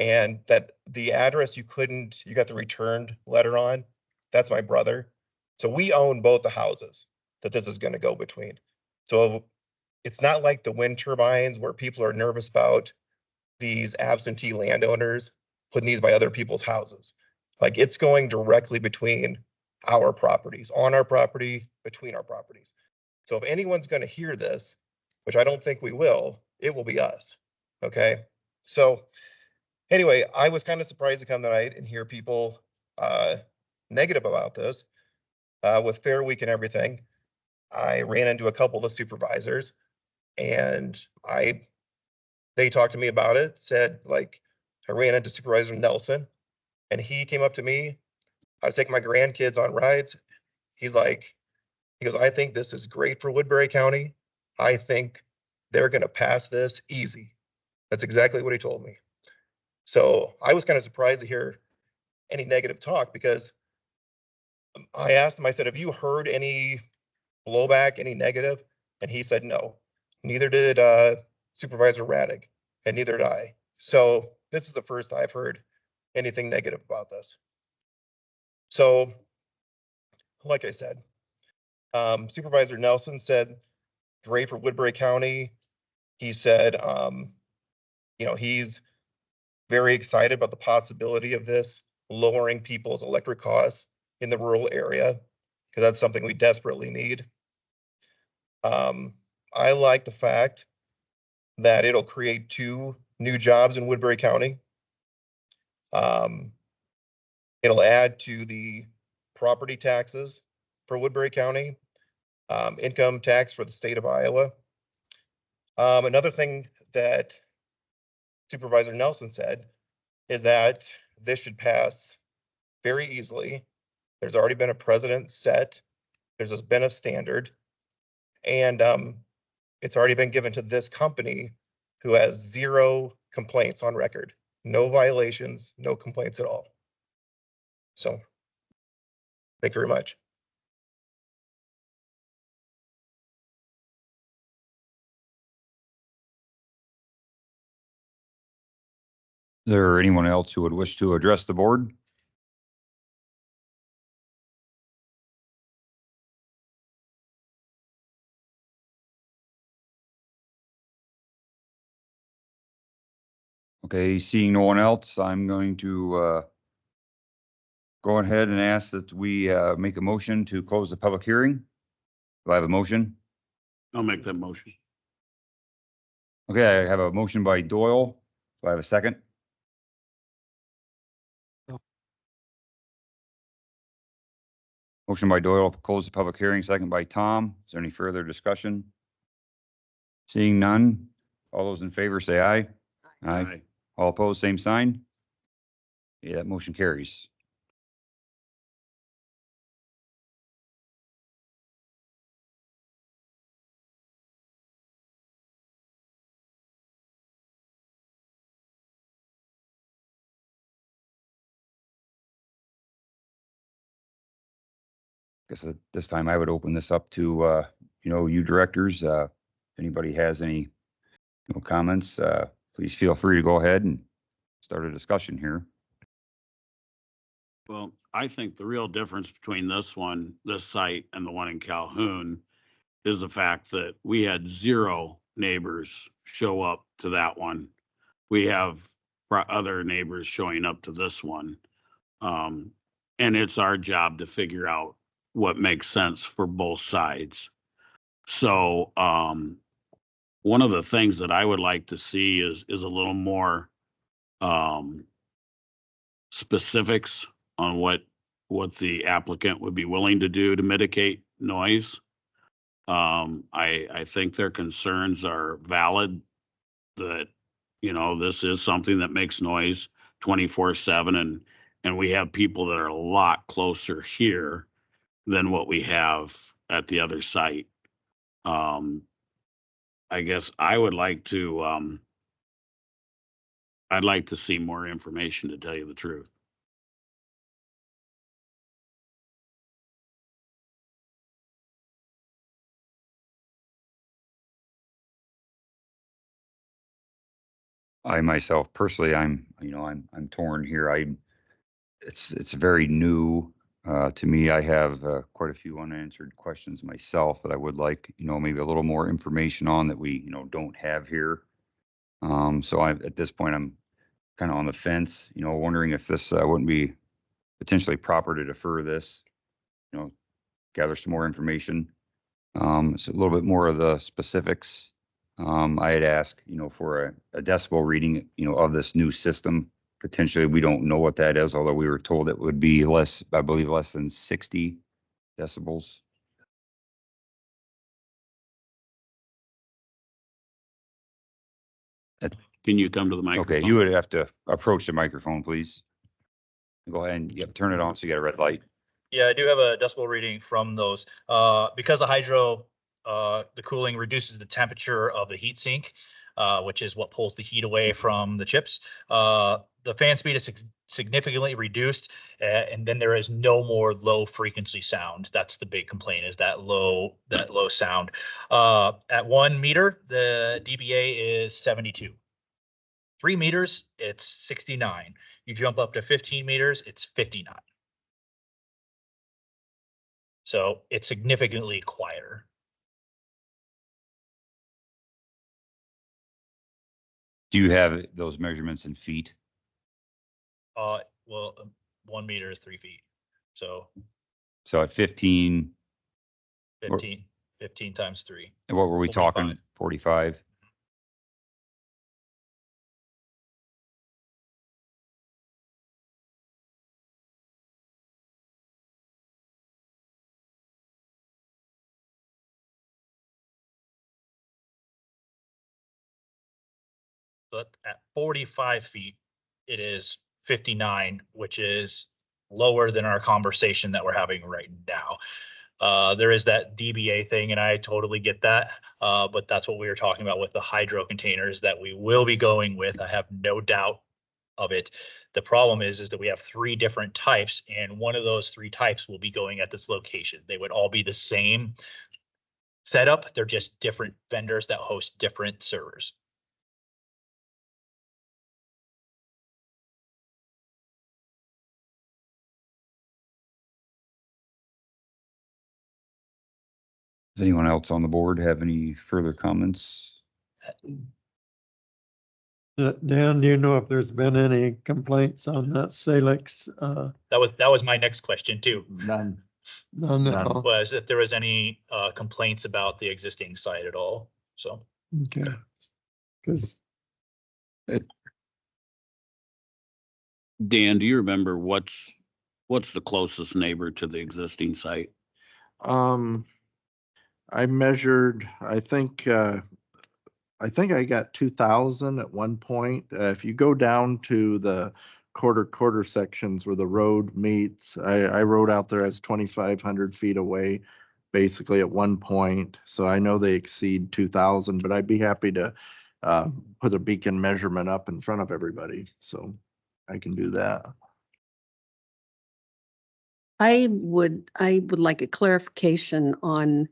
And that the address you got the returned letter on, that's my brother. So we own both the houses that this is going to go between. So it's not like the wind turbines where people are nervous about these absentee landowners putting these by other people's houses. Like it's going directly between our properties, on our property, between our properties. So if anyone's going to hear this, which I don't think we will, it will be us. Okay. So anyway, I was kind of surprised to come tonight and hear people negative about this. With Fair Week and everything, I ran into a couple of the supervisors and they talked to me about it, said like, I ran into Supervisor Nelson and he came up to me. I was taking my grandkids on rides. He goes, I think this is great for Woodbury County. I think they're going to pass this easy. That's exactly what he told me. So I was kind of surprised to hear any negative talk because I asked him, I said, have you heard any blowback, any negative? And he said, no, neither did Supervisor Raddick, and neither did I. So this is the first I've heard anything negative about this. So like I said, Supervisor Nelson said, great for Woodbury County. He said, he's very excited about the possibility of this lowering people's electric costs in the rural area, because that's something we desperately need. I like the fact that it'll create 2 new jobs in Woodbury County. It'll add to the property taxes for Woodbury County, income tax for the state of Iowa. Another thing that Supervisor Nelson said is that this should pass very easily. There's already been a precedent set. There's been a standard. And it's already been given to this company who has 0 complaints on record. No violations, no complaints at all. So, thank you very much. Is there anyone else who would wish to address the board? Okay, seeing no one else, I'm going to go ahead and ask that we make a motion to close the public hearing. Do I have a motion? I'll make that motion. Okay, I have a motion by Doyle. Do I have a second? Motion by Doyle to close the public hearing, second by Tom. Is there any further discussion? Seeing none, all those in favor say aye. Aye. All opposed, same sign. Yeah, that motion carries. guess at this time I would open this up to, you directors. If anybody has any, comments, please feel free to go ahead and start a discussion here. Well, I think the real difference between this site and the one in Calhoun is the fact that we had 0 neighbors show up to that one. We have other neighbors showing up to this one. And it's our job to figure out what makes sense for both sides. So, one of the things that I would like to see is a little more, specifics on what the applicant would be willing to do to mitigate noise. I think their concerns are valid, that, this is something that makes noise 24/7, and we have people that are a lot closer here than what we have at the other site. I guess I would like to, I'd like to see more information, to tell you the truth. I myself personally, I'm torn here. It's very new to me. I have quite a few unanswered questions myself that I would like, maybe a little more information on that we, don't have here. So at this point, I'm kind of on the fence, wondering if this wouldn't be potentially proper to defer this, gather some more information. So a little bit more of the specifics. I had asked, for a decibel reading, of this new system. Potentially, we don't know what that is, although we were told it would be less, I believe, less than 60 decibels. Can you come to the microphone? Okay, you would have to approach the microphone, please. Go ahead and turn it on so you got a red light. Yeah, I do have a decibel reading from those. Because of hydro, the cooling reduces the temperature of the heat sink, which is what pulls the heat away from the chips. The fan speed is significantly reduced, and then there is no more low frequency sound. That's the big complaint, is that low sound. At 1 meter, the dBA is 72. 3 meters, it's 69. You jump up to 15 meters, it's 59. So it's significantly quieter. Do you have those measurements in feet? Well, 1 meter is 3 feet. So So at 15, 15 times 3. and what were we 45. talking? 45? But at 45 feet, it is 59, which is lower than our conversation that we're having right now. There is that dBA thing, and I totally get that. But that's what we were talking about with the hydro containers that we will be going with. I have no doubt of it. The problem is that we have 3 different types, and one of those 3 types will be going at this location. They would all be the same setup. They're just different vendors that host different servers. Does anyone else on the board have any further comments? Dan, do you know if there's been any complaints on that Salix? That was my next question too. None. None at all. Was if there was any complaints about the existing site at all. So Okay. Because Dan, do you remember what's the closest neighbor to the existing site? I measured, I think I got 2,000 at one point. If you go down to the quarter sections where the road meets, I rode out there as 2,500 feet away, basically at one point. So I know they exceed 2,000, but I'd be happy to put a beacon measurement up in front of everybody. So I can do that. I would like a clarification on,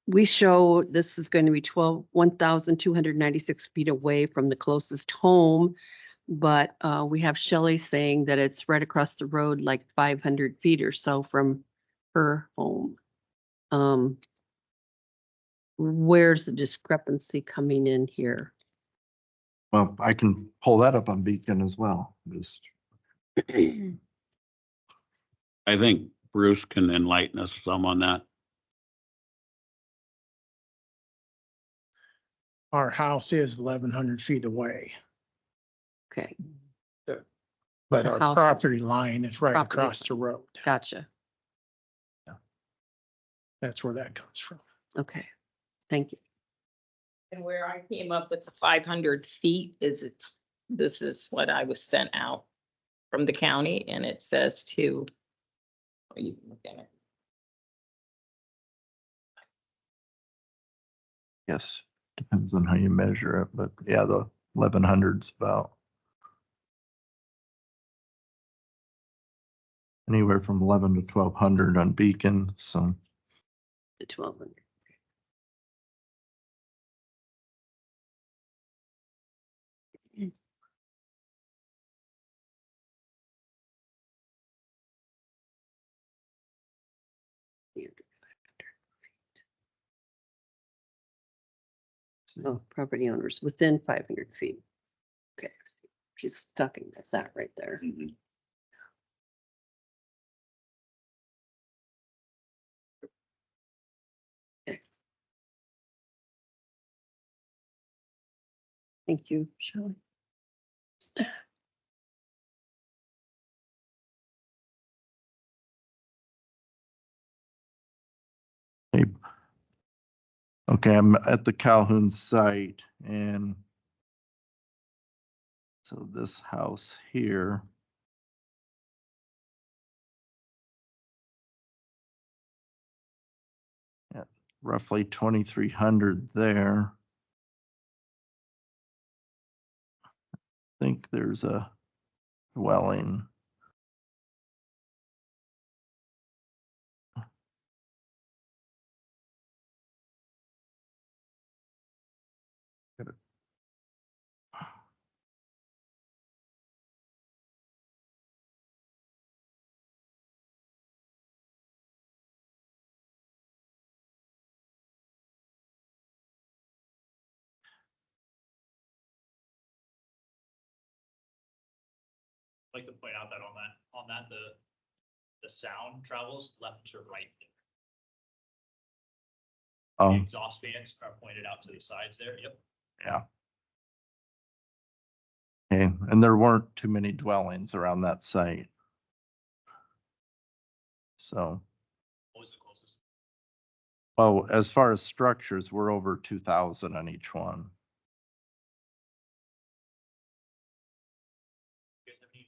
we show this is going to be 1,296 feet away from the closest home. But we have Shelley saying that it's right across the road, like 500 feet or so from her home. Where's the discrepancy coming in here? Well, I can pull that up on Beacon as well. Just I think Bruce can enlighten us some on that. Our house is 1,100 feet away, Okay, but The our house- property line is right Property across the road. gotcha. That's where that comes from. Okay, thank you. And where I came up with the 500 feet is this is what I was sent out from the county, and it says to, or you can look at it. yes, depends on how you measure it, but yeah, the 1,100's about anywhere from 11 to 1,200 on Beacon. So The 1,200. Oh, property owners within 500 feet. Okay, she's talking about that right there. Okay. Thank you, Shelley. hey, okay, I'm at the Calhoun site, and so this house here. At roughly 2,300 there. I think there's a dwelling. I'd like to point out that on that, the sound travels left to right. The Oh, exhaust fans are pointed out to the sides there. Yep. yeah. Okay, and there weren't too many dwellings around that site. So, What was the closest? well, as far as structures, we're over 2,000 on each one. You guys have any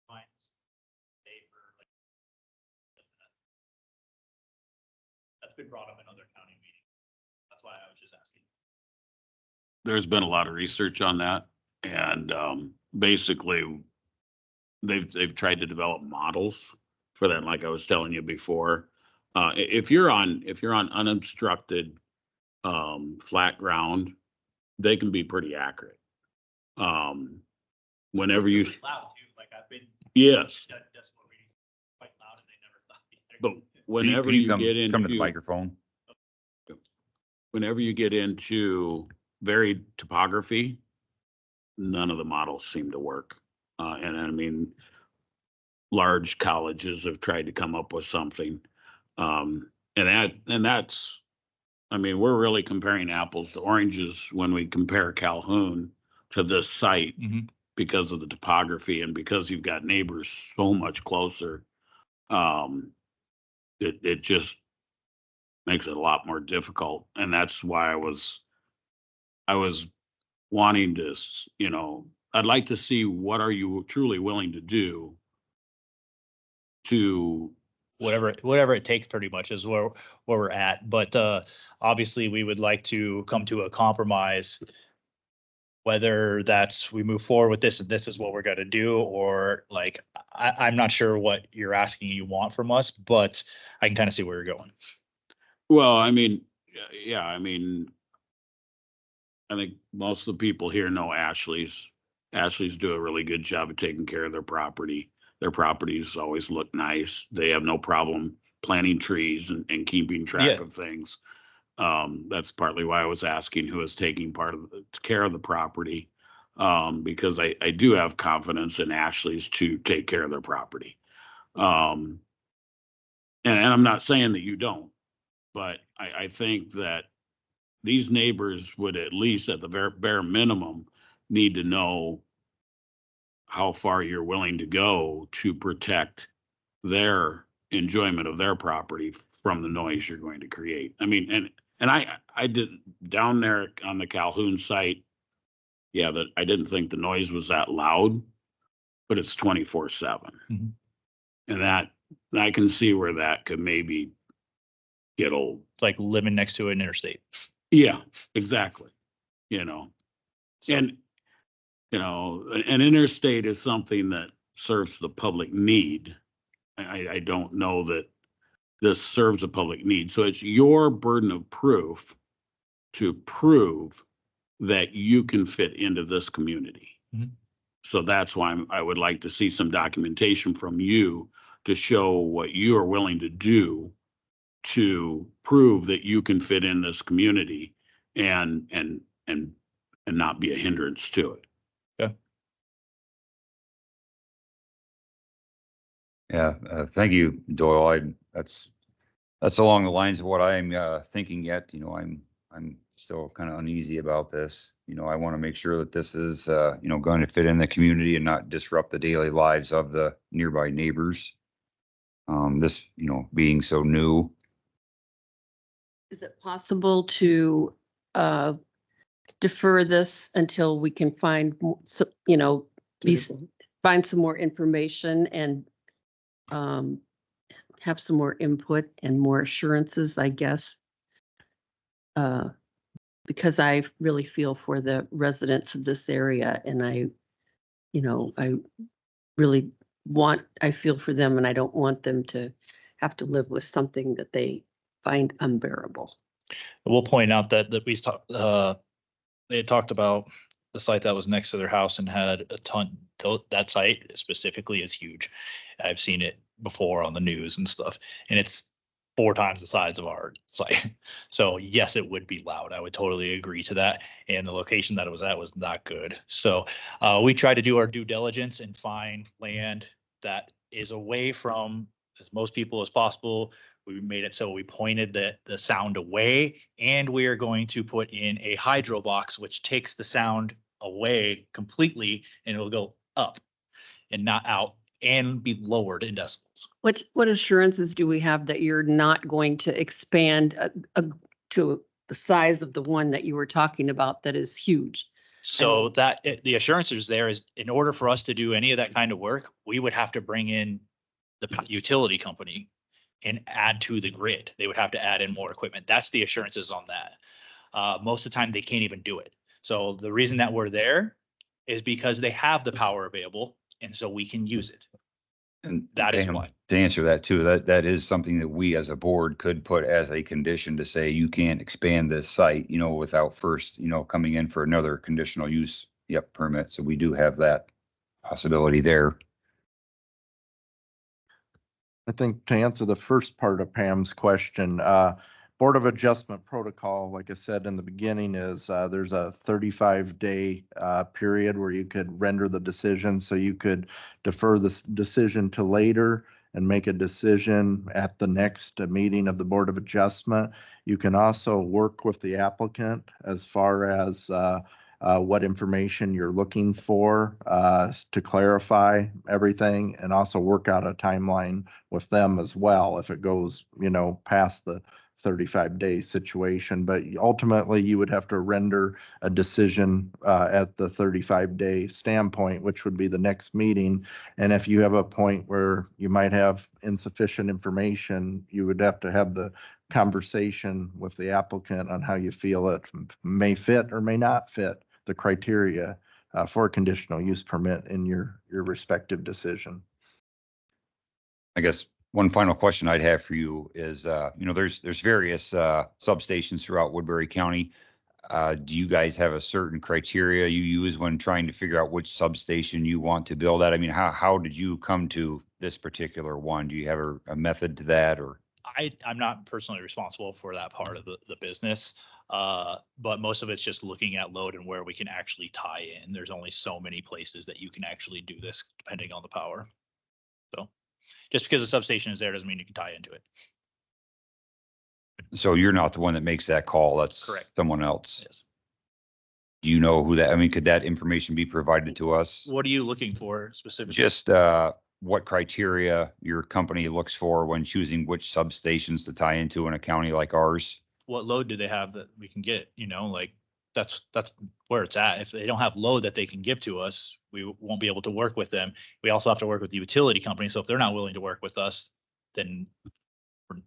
lines? Neighbor, like, that's been brought up in other county meetings. That's why I was just asking. There's been a lot of research on that, and basically they've tried to develop models for that, like I was telling you before. If you're on unobstructed flat ground, they can be pretty accurate. Whenever you, Really loud too, like I've been. yes, Decibel readings quite loud and they never thought. but Can whenever you you come get to the into, microphone? whenever you get into varied topography, none of the models seem to work. And I mean, large colleges have tried to come up with something. And that's, I mean, we're really comparing apples to oranges when we compare Calhoun to this site Mhm. because of the topography and because you've got neighbors so much closer. It just makes it a lot more difficult. And that's why I was wanting to, I'd like to see what are you truly willing to do to, Whatever it takes pretty much is where we're at. But obviously we would like to come to a compromise whether that's we move forward with this and this is what we're gonna do, or like, I'm not sure what you're asking you want from us, but I can kind of see where you're going. Well, I mean, yeah, I mean, I think most of the people here know Ashley's. Ashley's do a really good job of taking care of their property. Their properties always look nice. They have no problem planting trees and keeping track Yeah. of things. That's partly why I was asking who is taking care of the property. Because I do have confidence in Ashley's to take care of their property. And I'm not saying that you don't, but I think that these neighbors would at least at the bare minimum need to know how far you're willing to go to protect their enjoyment of their property from the noise you're going to create. I mean, and I did down there on the Calhoun site. Yeah, that I didn't think the noise was that loud, but it's 24/7. Mhm. And that I can see where that could maybe get old. It's like living next to an interstate. Yeah, exactly. You know, and an interstate is something that serves the public need. I don't know that this serves a public need. So it's your burden of proof to prove that you can fit into this community. Mhm. So that's why I would like to see some documentation from you to show what you are willing to do to prove that you can fit in this community and not be a hindrance to it. Yeah, thank you, Doyle. That's along the lines of what I'm thinking yet. I'm still kind of uneasy about this. I want to make sure that this is going to fit in the community and not disrupt the daily lives of the nearby neighbors. This, being so new. Is it possible to defer this until we can find, find some more information and have some more input and more assurances, I guess? Because I really feel for the residents of this area, and I really I feel for them, and I don't want them to have to live with something that they find unbearable. We'll point out that we talked, they had talked about the site that was next to their house and had a ton, that site specifically is huge. I've seen it before on the news and stuff, and it's 4 times the size of our site. So yes, it would be loud. I would totally agree to that. And the location that it was at was not good. So we try to do our due diligence and find land that is away from as most people as possible. We made it so we pointed the sound away, and we are going to put in a hydro box, which takes the sound away completely, and it'll go up and not out and be lowered in decibels. What assurances do we have that you're not going to expand to the size of the one that you were talking about that is huge? So the assurances there is, in order for us to do any of that kind of work, we would have to bring in the utility company and add to the grid. They would have to add in more equipment. That's the assurances on that. Most of the time, they can't even do it. So the reason that we're there is because they have the power available, and so we can use it. And That is Pam, why. to answer that too, that is something that we as a board could put as a condition to say you can't expand this site, without first, coming in for another conditional use permit. So we do have that possibility there. I think to answer the first part of Pam's question, Board of Adjustment protocol, like I said in the beginning, is there's a 35-day period where you could render the decision. So you could defer this decision to later and make a decision at the next meeting of the Board of Adjustment. You can also work with the applicant as far as what information you're looking for to clarify everything, and also work out a timeline with them as well if it goes, past the 35-day situation. But ultimately, you would have to render a decision at the 35-day standpoint, which would be the next meeting. And if you have a point where you might have insufficient information, you would have to have the conversation with the applicant on how you feel it may fit or may not fit the criteria for a conditional use permit in your respective decision. I guess one final question I'd have for you is, there's various substations throughout Woodbury County. Do you guys have a certain criteria you use when trying to figure out which substation you want to build at? I mean, how did you come to this particular one? Do you have a method to that, or? I'm not personally responsible for that part of the business. But most of it's just looking at load and where we can actually tie in. There's only so many places that you can actually do this depending on the power. So just because the substation is there doesn't mean you can tie into it. So you're not the one that makes that call, that's Correct. someone else. Yes. Do you know who that, I mean, could that information be provided to us? What are you looking for specifically? Just what criteria your company looks for when choosing which substations to tie into in a county like ours? What load do they have that we can get? Like that's where it's at. If they don't have load that they can give to us, we won't be able to work with them. We also have to work with the utility company. So if they're not willing to work with us, then it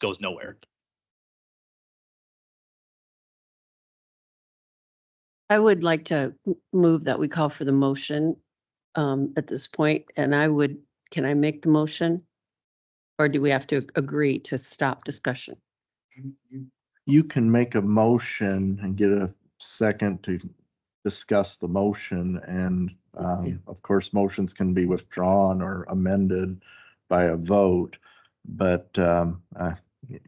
goes nowhere. I would like to move that we call for the motion at this point, and can I make the motion? Or do we have to agree to stop discussion? You can make a motion and get a second to discuss the motion, and of course, motions can be withdrawn or amended by a vote. But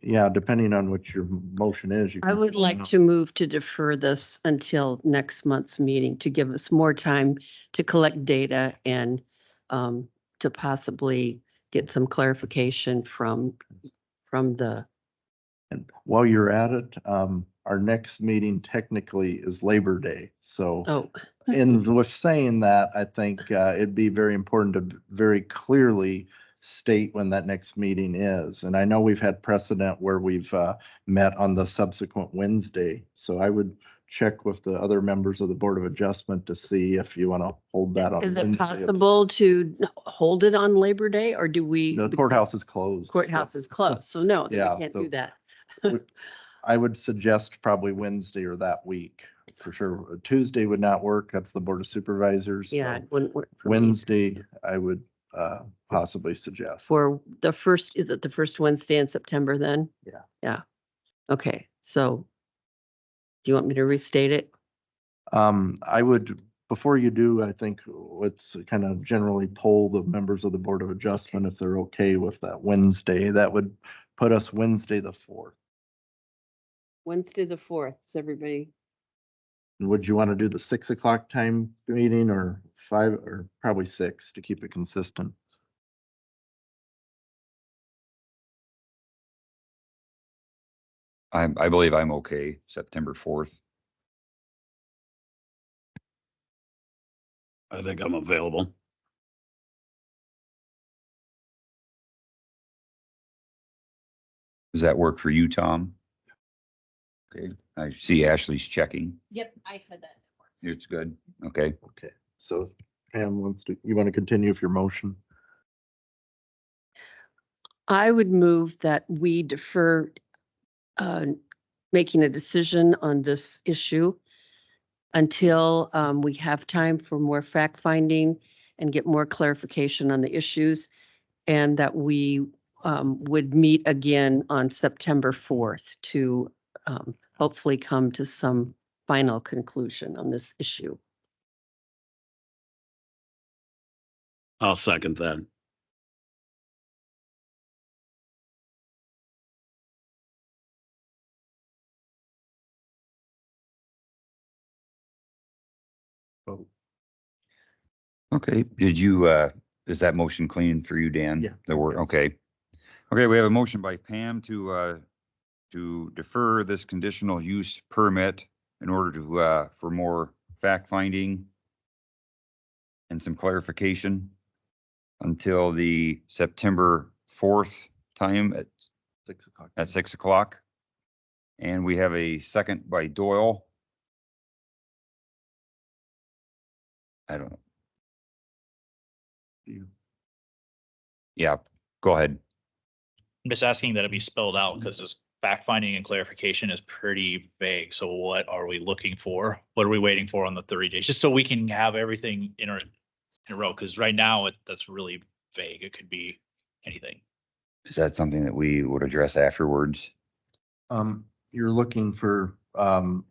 yeah, depending on what your motion is. You I can- would like to move to defer this until next month's meeting to give us more time to collect data and to possibly get some clarification from the, And while you're at it, our next meeting technically is Labor Day. So oh, with saying that, I think it'd be very important to very clearly state when that next meeting is. And I know we've had precedent where we've met on the subsequent Wednesday. So I would check with the other members of the Board of Adjustment to see if you want to hold that on. is it Wednesday. possible to hold it on Labor Day, or do we? The courthouse is closed. Courthouse is closed, so no, we Yeah, can't so- do that. I would suggest probably Wednesday or that week for sure. Tuesday would not work. That's the Board of Supervisors. so Yeah, it wouldn't work for me. Wednesday, I would possibly suggest. For the first, is it the first Wednesday in September then? Yeah. Yeah. Okay, so do you want me to restate it? I would, before you do, I think let's kind of generally poll the members of the Board of Adjustment if they're okay with that Wednesday. That would put us Wednesday, the 4th. Wednesday, the 4th, is everybody? Would you want to do the 6 o'clock time meeting or 5 or probably 6 to keep it consistent? I believe I'm okay, September 4th. I think I'm available. Does that work for you, Tom? Okay, I see Ashley's checking. Yep, I said that. It's good. Okay. Okay, so Pam wants to, you want to continue with your motion? I would move that we defer making a decision on this issue until we have time for more fact finding and get more clarification on the issues, and that we would meet again on September 4th to hopefully come to some final conclusion on this issue. I'll second that. Okay, did you, is that motion clean for you, Dan? Yeah, The word, okay. Okay, we have a motion by Pam to defer this conditional use permit in order to, for more fact finding and some clarification until the September 4th time at 6 o'clock. 6 o'clock. And we have a second by Doyle. I don't know. You- Yeah, go ahead. I'm just asking that it be spelled out because this fact finding and clarification is pretty vague. So what are we looking for? What are we waiting for on the 30 days? Just so we can have everything in a row, because right now that's really vague. It could be anything. Is that something that we would address afterwards? You're looking for,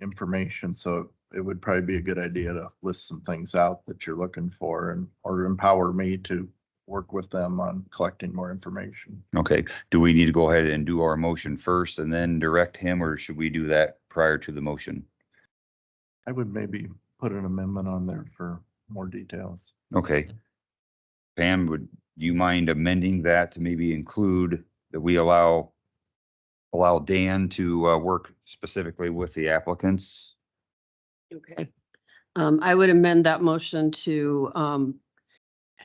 information, so it would probably be a good idea to list some things out that you're looking for and, or empower me to work with them on collecting more information. Okay, do we need to go ahead and do our motion first and then direct him, or should we do that prior to the motion? I would maybe put an amendment on there for more details. Okay. Pam, would you mind amending that to maybe include that we allow Dan to work specifically with the applicants? Okay. I would amend that motion to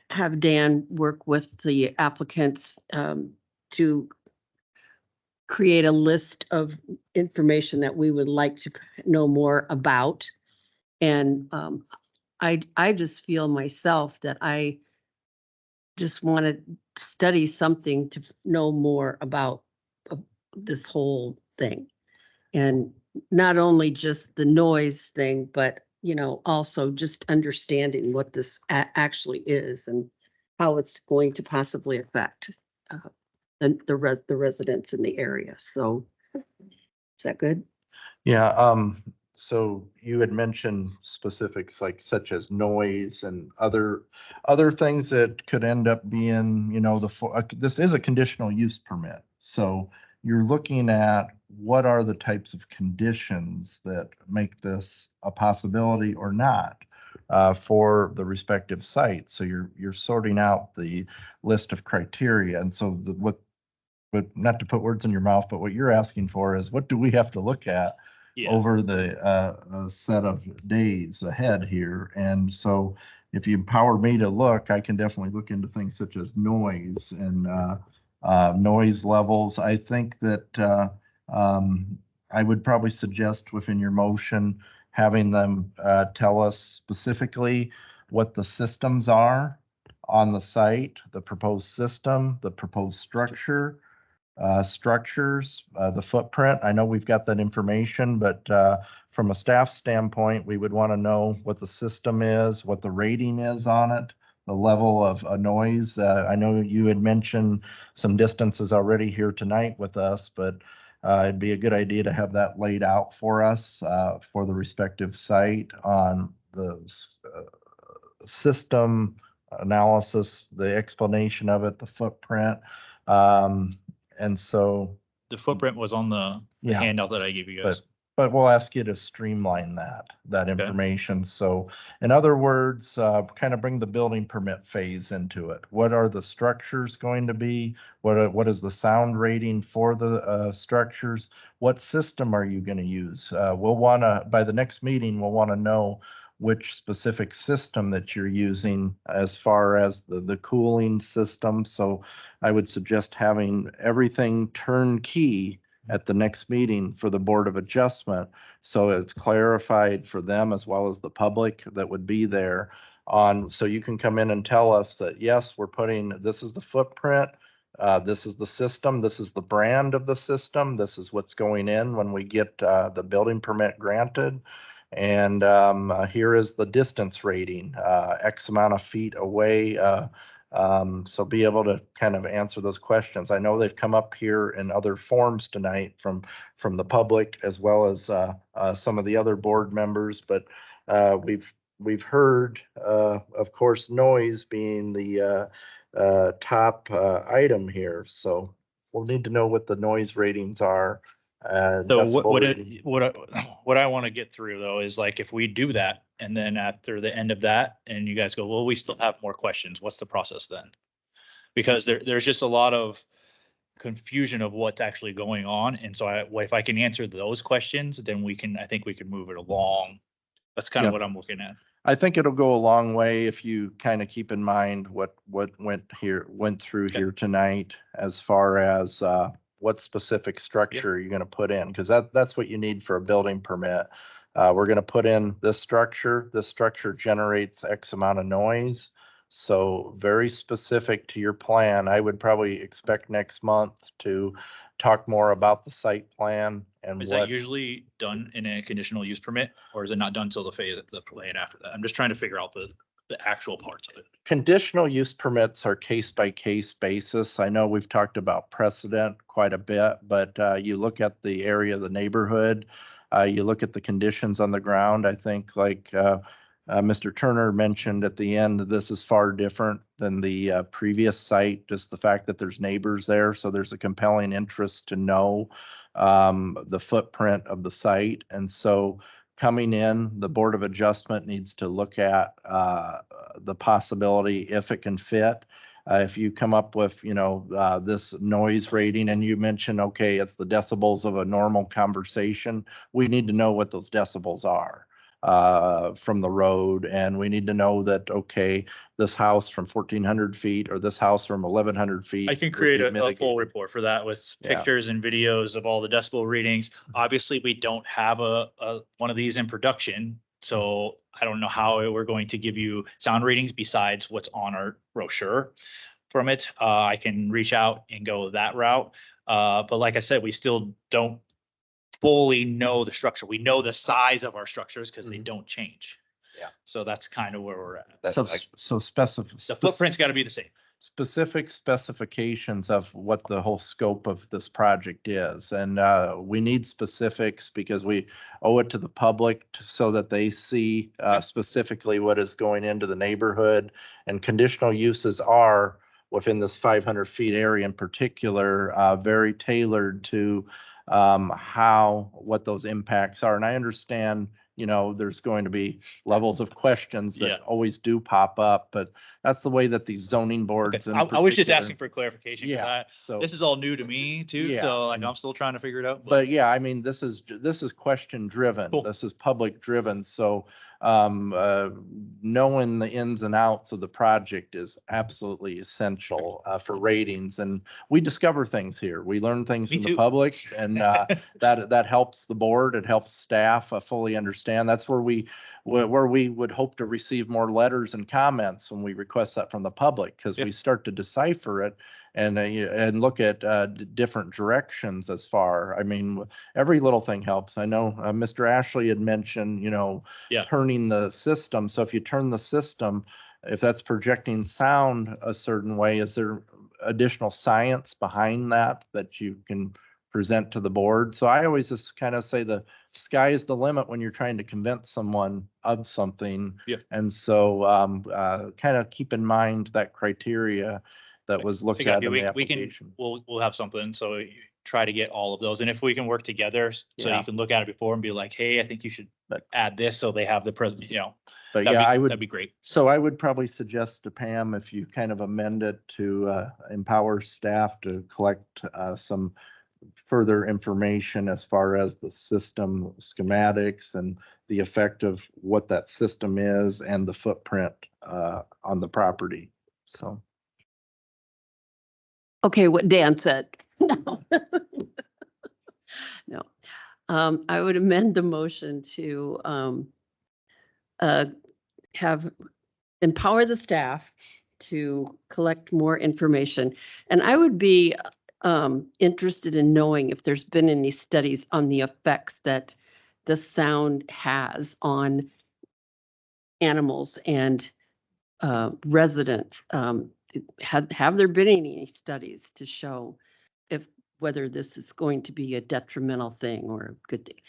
have Dan work with the applicants to create a list of information that we would like to know more about. And I just feel myself that I just want to study something to know more about this whole thing. And not only just the noise thing, but, you know, also just understanding what this actually is and how it's going to possibly affect the residents in the area. So is that good? Yeah, so you had mentioned specifics like such as noise and other things that could end up being, you know, this is a conditional use permit. So you're looking at what are the types of conditions that make this a possibility or not for the respective sites. So you're sorting out the list of criteria. And so but not to put words in your mouth, but what you're asking for is what do we have to look at over the set of days ahead here? And so if you empower me to look, I can definitely look into things such as noise and noise levels. I think that I would probably suggest within your motion having them tell us specifically what the systems are on the site, the proposed system, the proposed structures, the footprint. I know we've got that information, but from a staff standpoint, we would want to know what the system is, what the rating is on it, the level of noise. I know you had mentioned some distances already here tonight with us, but it'd be a good idea to have that laid out for us for the respective site on the system analysis, the explanation of it, the footprint. And so The footprint was on the Yeah. handout that I gave you guys. but we'll ask you to streamline that Okay. information. So in other words, kind of bring the building permit phase into it. What are the structures going to be? What is the sound rating for the structures? What system are you going to use? We'll want to, by the next meeting, we'll want to know which specific system that you're using as far as the cooling system. So I would suggest having everything turnkey at the next meeting for the Board of Adjustment. So it's clarified for them as well as the public that would be there on, so you can come in and tell us that, yes, we're putting, this is the footprint, this is the system, this is the brand of the system, this is what's going in when we get the building permit granted. And here is the distance rating, X amount of feet away. So be able to kind of answer those questions. I know they've come up here in other forms tonight from the public as well as some of the other board members, but we've heard, of course, noise being the top item here. So we'll need to know what the noise ratings are. So decibel rating. what I want to get through though is like, if we do that and then after the end of that and you guys go, well, we still have more questions, what's the process then? Because there's just a lot of confusion of what's actually going on. And so if I can answer those questions, then I think we can move it along. That's kind of Yeah. what I'm looking at. I think it'll go a long way if you kind of keep in mind what went through Okay. here tonight as far as what specific structure you're going to put in, because that's what you need for a building permit. We're going to put in this structure. This structure generates X amount of noise. So very specific to your plan. I would probably expect next month to talk more about the site plan and Is what. that usually done in a conditional use permit, or is it not done till the plan after that? I'm just trying to figure out the actual parts of it. Conditional use permits are case by case basis. I know we've talked about precedent quite a bit, but you look at the area of the neighborhood, you look at the conditions on the ground. I think like Mr. Turner mentioned at the end, this is far different than the previous site, just the fact that there's neighbors there. So there's a compelling interest to know the footprint of the site. And so coming in, the Board of Adjustment needs to look at the possibility if it can fit. If you come up with, this noise rating and you mention, okay, it's the decibels of a normal conversation, we need to know what those decibels are from the road. And we need to know that, okay, this house from 1,400 feet or this house from 1,100 feet. I can would create be a full mitigated. report for that with Yeah. pictures and videos of all the decibel readings. Obviously, we don't have a one of these in production. So I don't know how we're going to give you sound readings besides what's on our brochure from it. I can reach out and go that route. But like I said, we still don't fully know the structure. We know the size of our structures because they don't change. Yeah. So that's kind of where we're at. That- So, I- so specific. The footprint's got to be the same. Specific specifications of what the whole scope of this project is. And we need specifics because we owe it to the public so that they see specifically what is going into the neighborhood. And conditional uses are within this 500 feet area in particular, very tailored to what those impacts are. And I understand, there's going to be levels of questions Yeah. that always do pop up, but that's the way that these zoning boards. Okay. I was just asking for clarification. 'Cause Yeah, so. this is all new to me too, Yeah. so like I'm still trying to figure it out. But yeah, I mean, this is question driven. Cool. This is public driven. So knowing the ins and outs of the project is absolutely essential for ratings. And we discover things here. We learn things Me from too. the public, and that helps the board. It helps staff fully understand. That's where we would hope to receive more letters and comments when we request that from the public, because Yeah. we start to decipher it and look at different directions as far. I mean, every little thing helps. I know Mr. Ashley had mentioned, Yeah. turning the system. So if you turn the system, if that's projecting sound a certain way, is there additional science behind that you can present to the board? So I always just kind of say the sky is the limit when you're trying to convince someone of something. Yeah. And so kind of keep in mind that criteria that was looked at in the application. We'll have something, so you try to get all of those, and if we can work together, so Yeah. you can look at it before and be like, hey, I think you should But- add this, so they have the present, But yeah, I that'd would, be great. so I would probably suggest to Pam, if you kind of amend it to empower staff to collect some further information as far as the system schematics and the effect of what that system is and the footprint on the property. So. Okay, what Dan said. No. No. I would amend the motion to have, empower the staff to collect more information. And I would be interested in knowing if there's been any studies on the effects that the sound has on animals and residents. Have there been any studies to show whether this is going to be a detrimental thing or a good thing?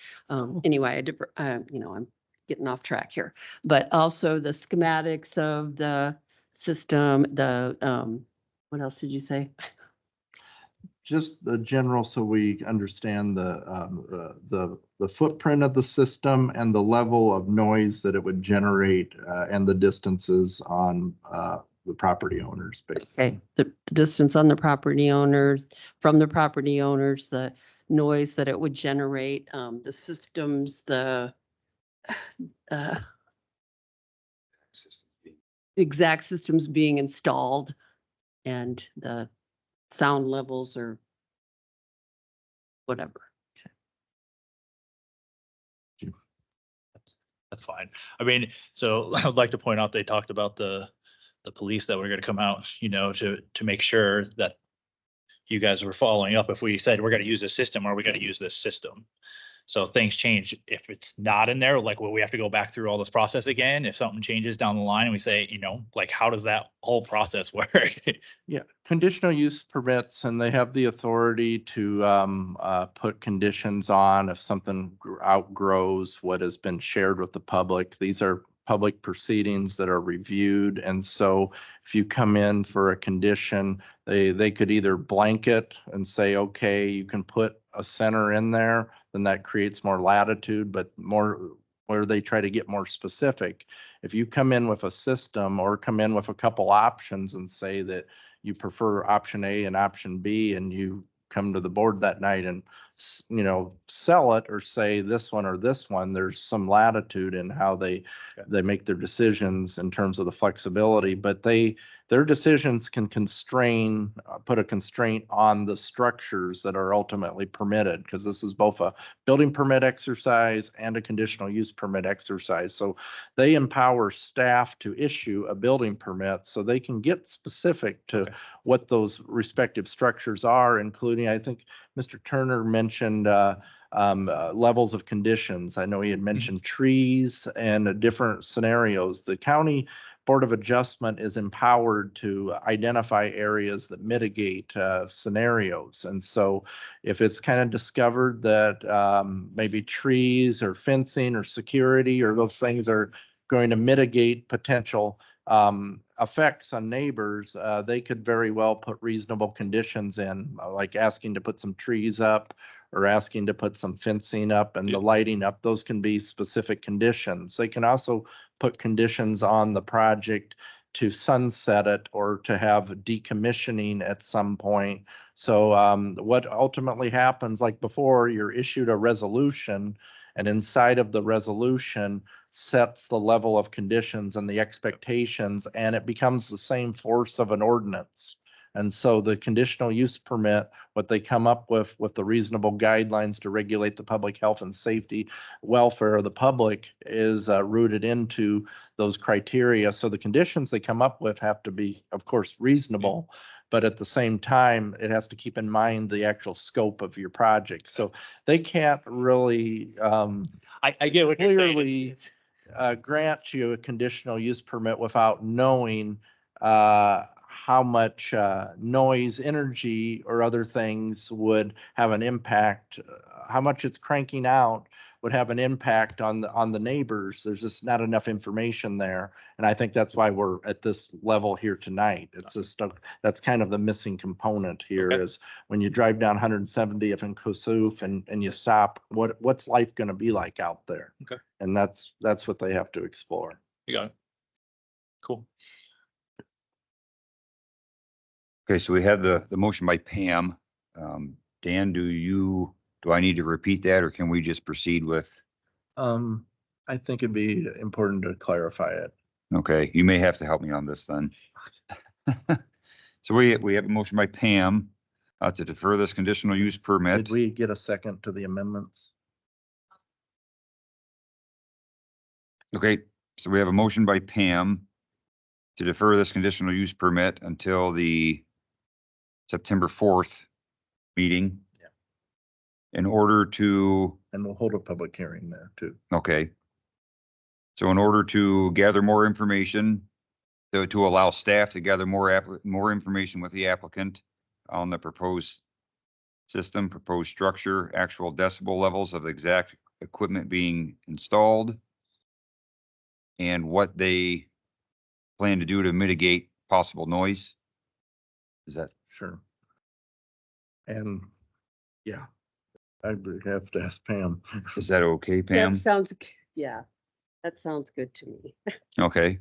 Anyway, I'm getting off track here, but also the schematics of the system, what else did you say? Just the general, so we understand the footprint of the system and the level of noise that it would generate and the distances on the property owners, basically. Okay, the distance on the property owners, from the property owners, the noise that it would generate, the systems, the exact systems being installed and the sound levels or whatever. That's fine. I mean, so I'd like to point out, they talked about the the police that were gonna come out, to make sure that you guys were following up. If we said we're gonna use this system, or we gotta use this system. So things change. If it's not in there, like, will we have to go back through all this process again? If something changes down the line and we say, like, how does that whole process work? Yeah, conditional use permits, and they have the authority to put conditions on if something outgrows what has been shared with the public. These are public proceedings that are reviewed, and so if you come in for a condition, they could either blanket and say, okay, you can put a center in there, then that creates more latitude, but more where they try to get more specific. If you come in with a system or come in with a couple options and say that you prefer option A and option B, and you come to the board that night and, sell it or say this one or this one, there's some latitude in how they make their decisions in terms of the flexibility, but their decisions can put a constraint on the structures that are ultimately permitted, because this is both a building permit exercise and a conditional use permit exercise. So they empower staff to issue a building permit so they can get specific to what those respective structures are, including, I think Mr. Turner mentioned levels of conditions. I know he had mentioned trees and different scenarios. The county Board of Adjustment is empowered to identify areas that mitigate scenarios. And so if it's kind of discovered that maybe trees or fencing or security or those things are going to mitigate potential effects on neighbors, they could very well put reasonable conditions in, like asking to put some trees up or asking to put some fencing up and the lighting up. Those can be specific conditions. They can also put conditions on the project to sunset it or to have decommissioning at some point. So what ultimately happens, like before, you're issued a resolution, and inside of the resolution sets the level of conditions and the expectations, and it becomes the same force of an ordinance. And so the conditional use permit, what they come up with the reasonable guidelines to regulate the public health and safety, welfare of the public, is rooted into those criteria. So the conditions they come up with have to be, of course, reasonable, but at the same time, it has to keep in mind the actual scope of your project. So they can't really I get what you're saying. clearly grant you a conditional use permit without knowing how much noise, energy, or other things would have an impact. How much it's cranking out would have an impact on the neighbors. There's just not enough information there, and I think that's why we're at this level here tonight. It's just that's kind of the missing component here. Is when you drive down 170th and Kossuth and you stop, what's life going to be like out there? Okay. And that's what they have to explore. You got it. Cool. Okay, so we have the motion by Pam. Dan, do I need to repeat that, or can we just proceed with? I think it'd be important to clarify it. Okay, you may have to help me on this then. So we have a motion by Pam to defer this conditional use permit. Did we get a second to the amendments? Okay, so we have a motion by Pam to defer this conditional use permit until the September 4th meeting. Yeah. In order to, And we'll hold a public hearing there too. okay. So in order to gather more information, to allow staff to gather more information with the applicant on the proposed system, proposed structure, actual decibel levels of exact equipment being installed, and what they plan to do to mitigate possible noise. Is that? Sure. And yeah, I would have to ask Pam. Is that okay, Pam? That sounds, yeah, that sounds good to me. Okay.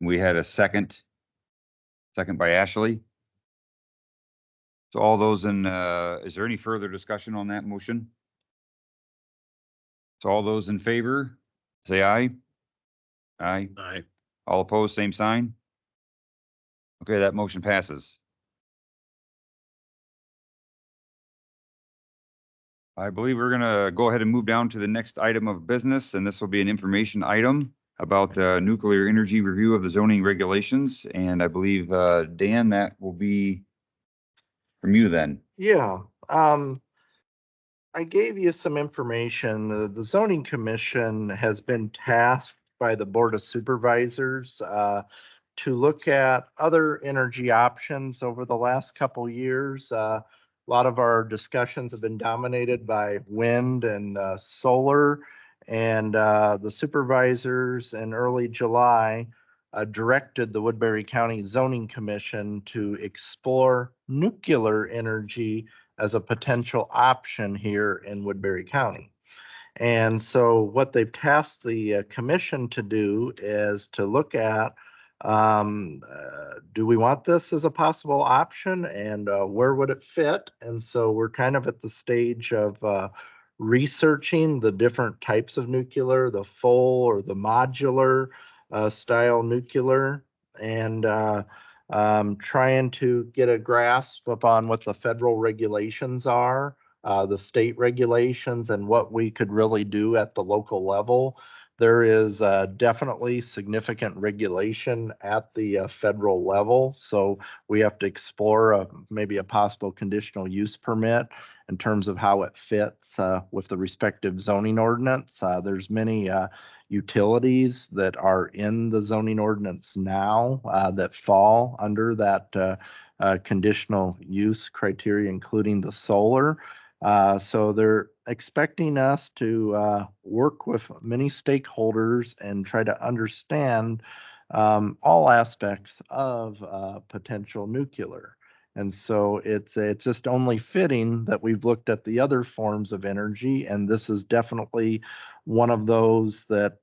We had a second by Ashley. So all those in, is there any further discussion on that motion? So all those in favor, say aye. Aye. Aye. All opposed, same sign. Okay, that motion passes. I believe we're gonna go ahead and move down to the next item of business, and this will be an information item. about nuclear energy review of the zoning regulations. And I believe, Dan, that will be from you then. Yeah, I gave you some information. The zoning commission has been tasked by the Board of Supervisors to look at other energy options over the last couple years. A lot of our discussions have been dominated by wind and solar. And the supervisors in early July directed the Woodbury County Zoning Commission to explore nuclear energy as a potential option here in Woodbury County. And so what they've tasked the commission to do is to look at, do we want this as a possible option, and where would it fit? And so we're kind of at the stage of researching the different types of nuclear, the full or the modular style nuclear, and trying to get a grasp upon what the federal regulations are, the state regulations, and what we could really do at the local level. There is definitely significant regulation at the federal level, so we have to explore maybe a possible conditional use permit in terms of how it fits with the respective zoning ordinance. There's many utilities that are in the zoning ordinance now that fall under that conditional use criteria, including the solar. So they're expecting us to work with many stakeholders and try to understand all aspects of potential nuclear. And so it's just only fitting that we've looked at the other forms of energy, and this is definitely one of those that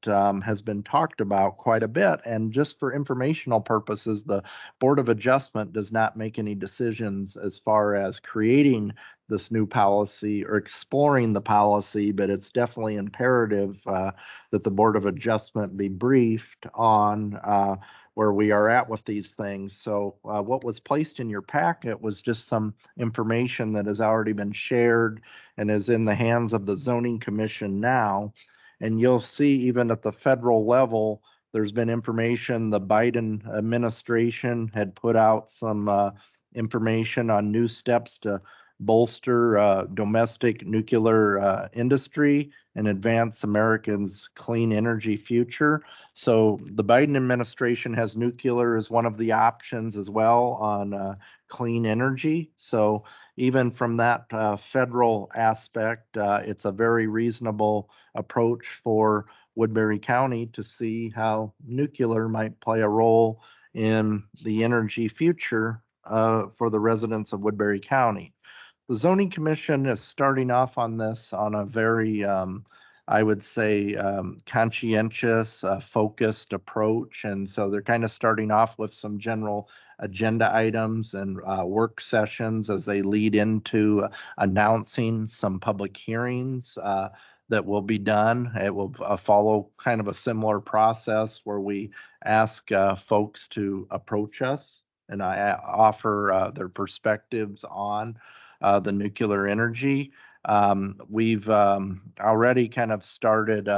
has been talked about quite a bit. And just for informational purposes, the Board of Adjustment does not make any decisions as far as creating this new policy or exploring the policy, but it's definitely imperative that the Board of Adjustment be briefed on where we are at with these things. So what was placed in your packet was just some information that has already been shared and is in the hands of the Zoning Commission now. And you'll see even at the federal level, there's been information. The Biden administration had put out some information on new steps to bolster domestic nuclear industry and advance Americans' clean energy future. So the Biden administration has nuclear as one of the options as well on clean energy. So even from that federal aspect, it's a very reasonable approach for Woodbury County to see how nuclear might play a role in the energy future for the residents of Woodbury County. The Zoning Commission is starting off on this on a very, I would say, conscientious, focused approach. And so they're kind of starting off with some general agenda items and work sessions as they lead into announcing some public hearings that will be done. It will follow kind of a similar process where we ask folks to approach us and I offer their perspectives on the nuclear energy. We've already kind of started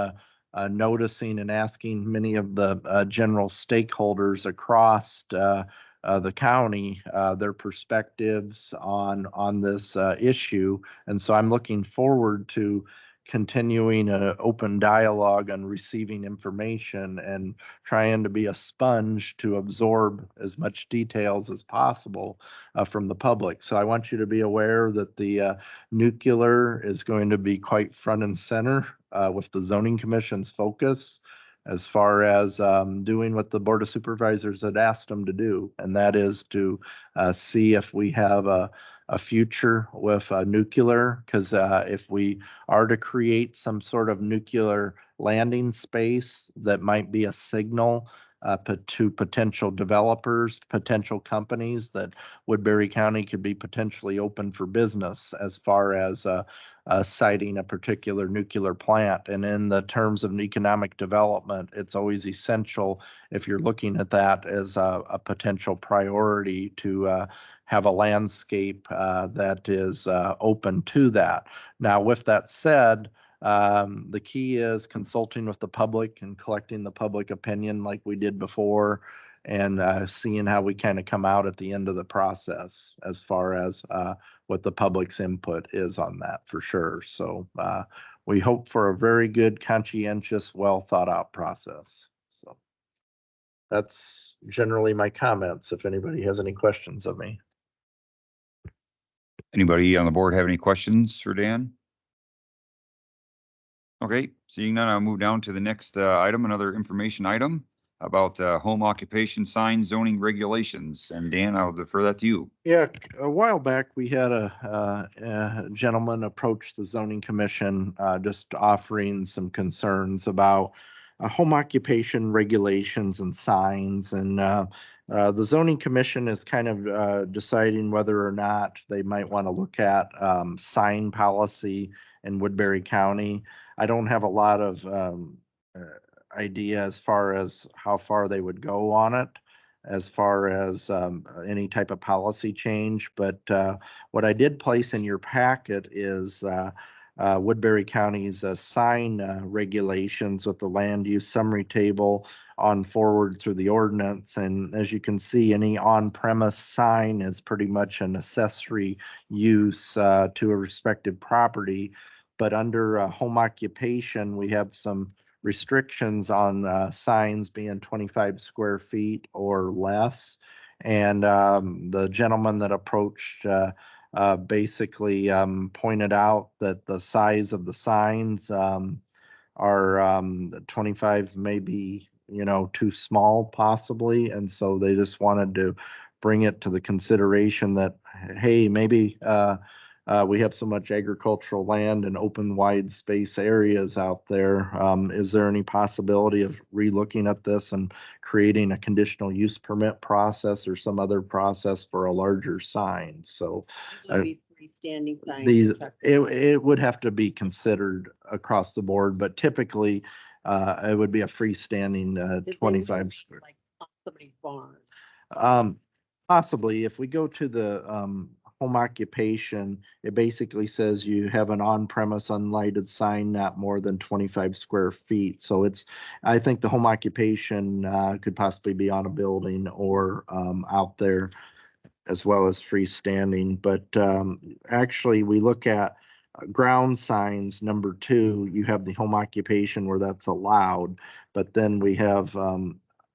noticing and asking many of the general stakeholders across the county their perspectives on this issue. And so I'm looking forward to continuing an open dialogue on receiving information and trying to be a sponge to absorb as much details as possible from the public. So I want you to be aware that the nuclear is going to be quite front and center with the Zoning Commission's focus as far as doing what the Board of Supervisors had asked them to do, and that is to see if we have a future with nuclear, because if we are to create some sort of nuclear landing space that might be a signal to potential developers, potential companies, that Woodbury County could be potentially open for business as far as siting a particular nuclear plant. And in the terms of economic development, it's always essential, if you're looking at that as a potential priority, to have a landscape that is open to that. Now, with that said, The key is consulting with the public and collecting the public opinion like we did before, and seeing how we kind of come out at the end of the process as far as what the public's input is on that for sure. So we hope for a very good, conscientious, well thought out process. So that's generally my comments. If anybody has any questions of me. Anybody on the board have any questions for Dan? Okay, seeing none, I'll move down to the next item, another information item about home occupation sign zoning regulations. And Dan, I'll defer that to you. Yeah, a while back, we had a gentleman approach the zoning commission, just offering some concerns about home occupation regulations and signs. And the zoning commission is kind of deciding whether or not they might want to look at sign policy in Woodbury County. I don't have a lot of idea as far as how far they would go on it, as far as any type of policy change. But what I did place in your packet is Woodbury County's sign regulations with the land use summary table on forward through the ordinance. And as you can see, any on-premise sign is pretty much an accessory use to a respective property. But under home occupation, we have some restrictions on signs being 25 square feet or less. And the gentleman that approached basically pointed out that the size of the signs are 25 maybe, too small possibly. And so they just wanted to bring it to the consideration that, hey, maybe we have so much agricultural land and open wide space areas out there. Is there any possibility of relooking at this and creating a conditional use permit process or some other process for a larger sign? So These would be freestanding signs. it would have to be considered across the board, but typically it would be a freestanding 25 square. Like somebody's barn. Possibly, if we go to the home occupation, it basically says you have an on-premise unlighted sign not more than 25 square feet. So I think the home occupation could possibly be on a building or out there as well as freestanding. But actually, we look at ground signs, number 2, you have the home occupation where that's allowed, but then we have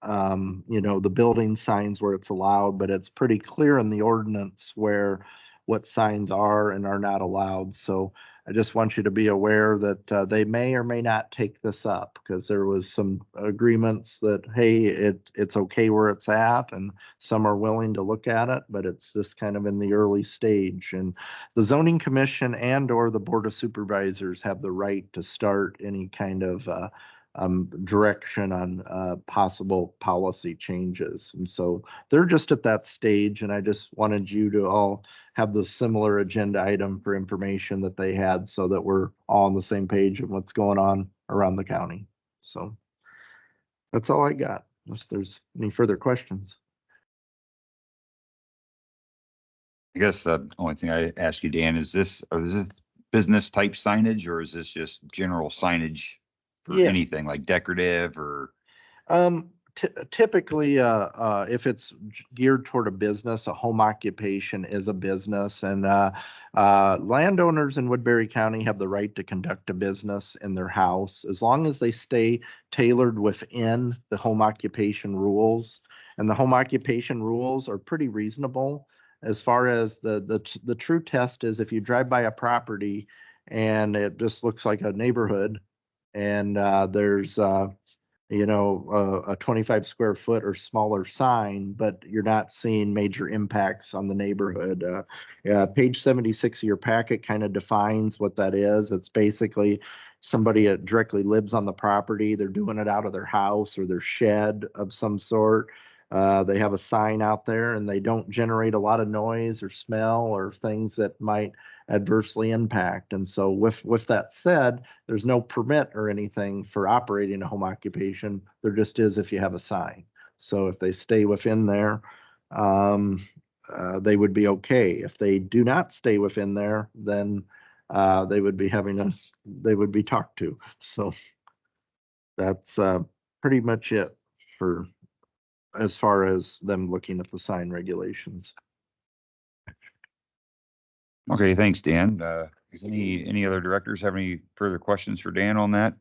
the building signs where it's allowed, but it's pretty clear in the ordinance where what signs are and are not allowed. So I just want you to be aware that they may or may not take this up, because there was some agreements that, hey, it's okay where it's at, and some are willing to look at it, but it's just kind of in the early stage. And the zoning commission and or the board of supervisors have the right to start any kind of direction on possible policy changes. And so they're just at that stage, and I just wanted you to all have the similar agenda item for information that they had, so that we're all on the same page of what's going on around the county. So that's all I got, unless there's any further questions. I guess the only thing I ask you, Dan, is this business type signage, or is this just general signage for Yeah. anything like decorative or? Typically, if it's geared toward a business, a home occupation is a business, and landowners in Woodbury County have the right to conduct a business in their house as long as they stay tailored within the home occupation rules. And the home occupation rules are pretty reasonable. As far as the true test is, if you drive by a property and it just looks like a neighborhood, and there's a 25 square foot or smaller sign, but you're not seeing major impacts on the neighborhood. Page 76 of your packet kind of defines what that is. It's basically somebody that directly lives on the property. They're doing it out of their house or their shed of some sort. They have a sign out there, and they don't generate a lot of noise or smell or things that might adversely impact. And so with that said, there's no permit or anything for operating a home occupation. There just is if you have a sign. So if they stay within there, they would be okay. If they do not stay within there, then they would be they would be talked to. So that's pretty much it for as far as them looking at the sign regulations. Okay, thanks, Dan. Does any other directors have any further questions for Dan on that?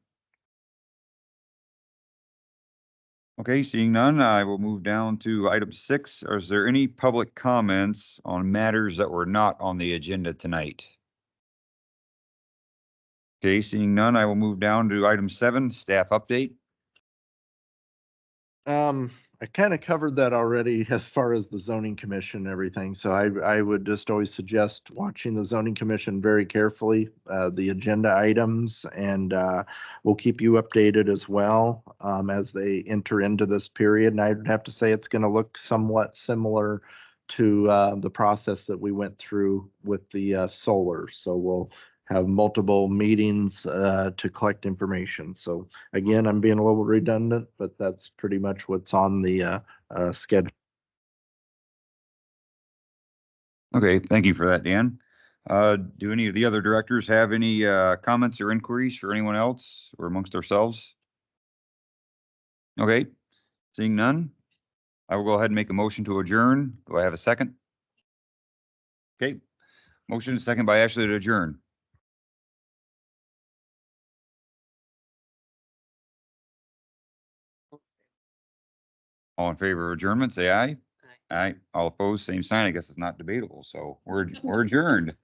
Okay, seeing none, I will move down to item 6. Is there any public comments on matters that were not on the agenda tonight? Okay, seeing none, I will move down to item 7, staff update. I kind of covered that already as far as the zoning commission and everything. So I would just always suggest watching the zoning commission very carefully, the agenda items, and we'll keep you updated as well as they enter into this period. And I'd have to say it's going to look somewhat similar to the process that we went through with the solar. So we'll have multiple meetings to collect information. So again, I'm being a little redundant, but that's pretty much what's on the schedule. Okay, thank you for that, Dan. Do any of the other directors have any comments or inquiries for anyone else or amongst ourselves? Okay, seeing none, I will go ahead and make a motion to adjourn. Do I have a second? Okay, motion and second by Ashley to adjourn. All in favor of adjournment, say aye. Aye. All opposed, same sign. I guess it's not debatable. So we're adjourned.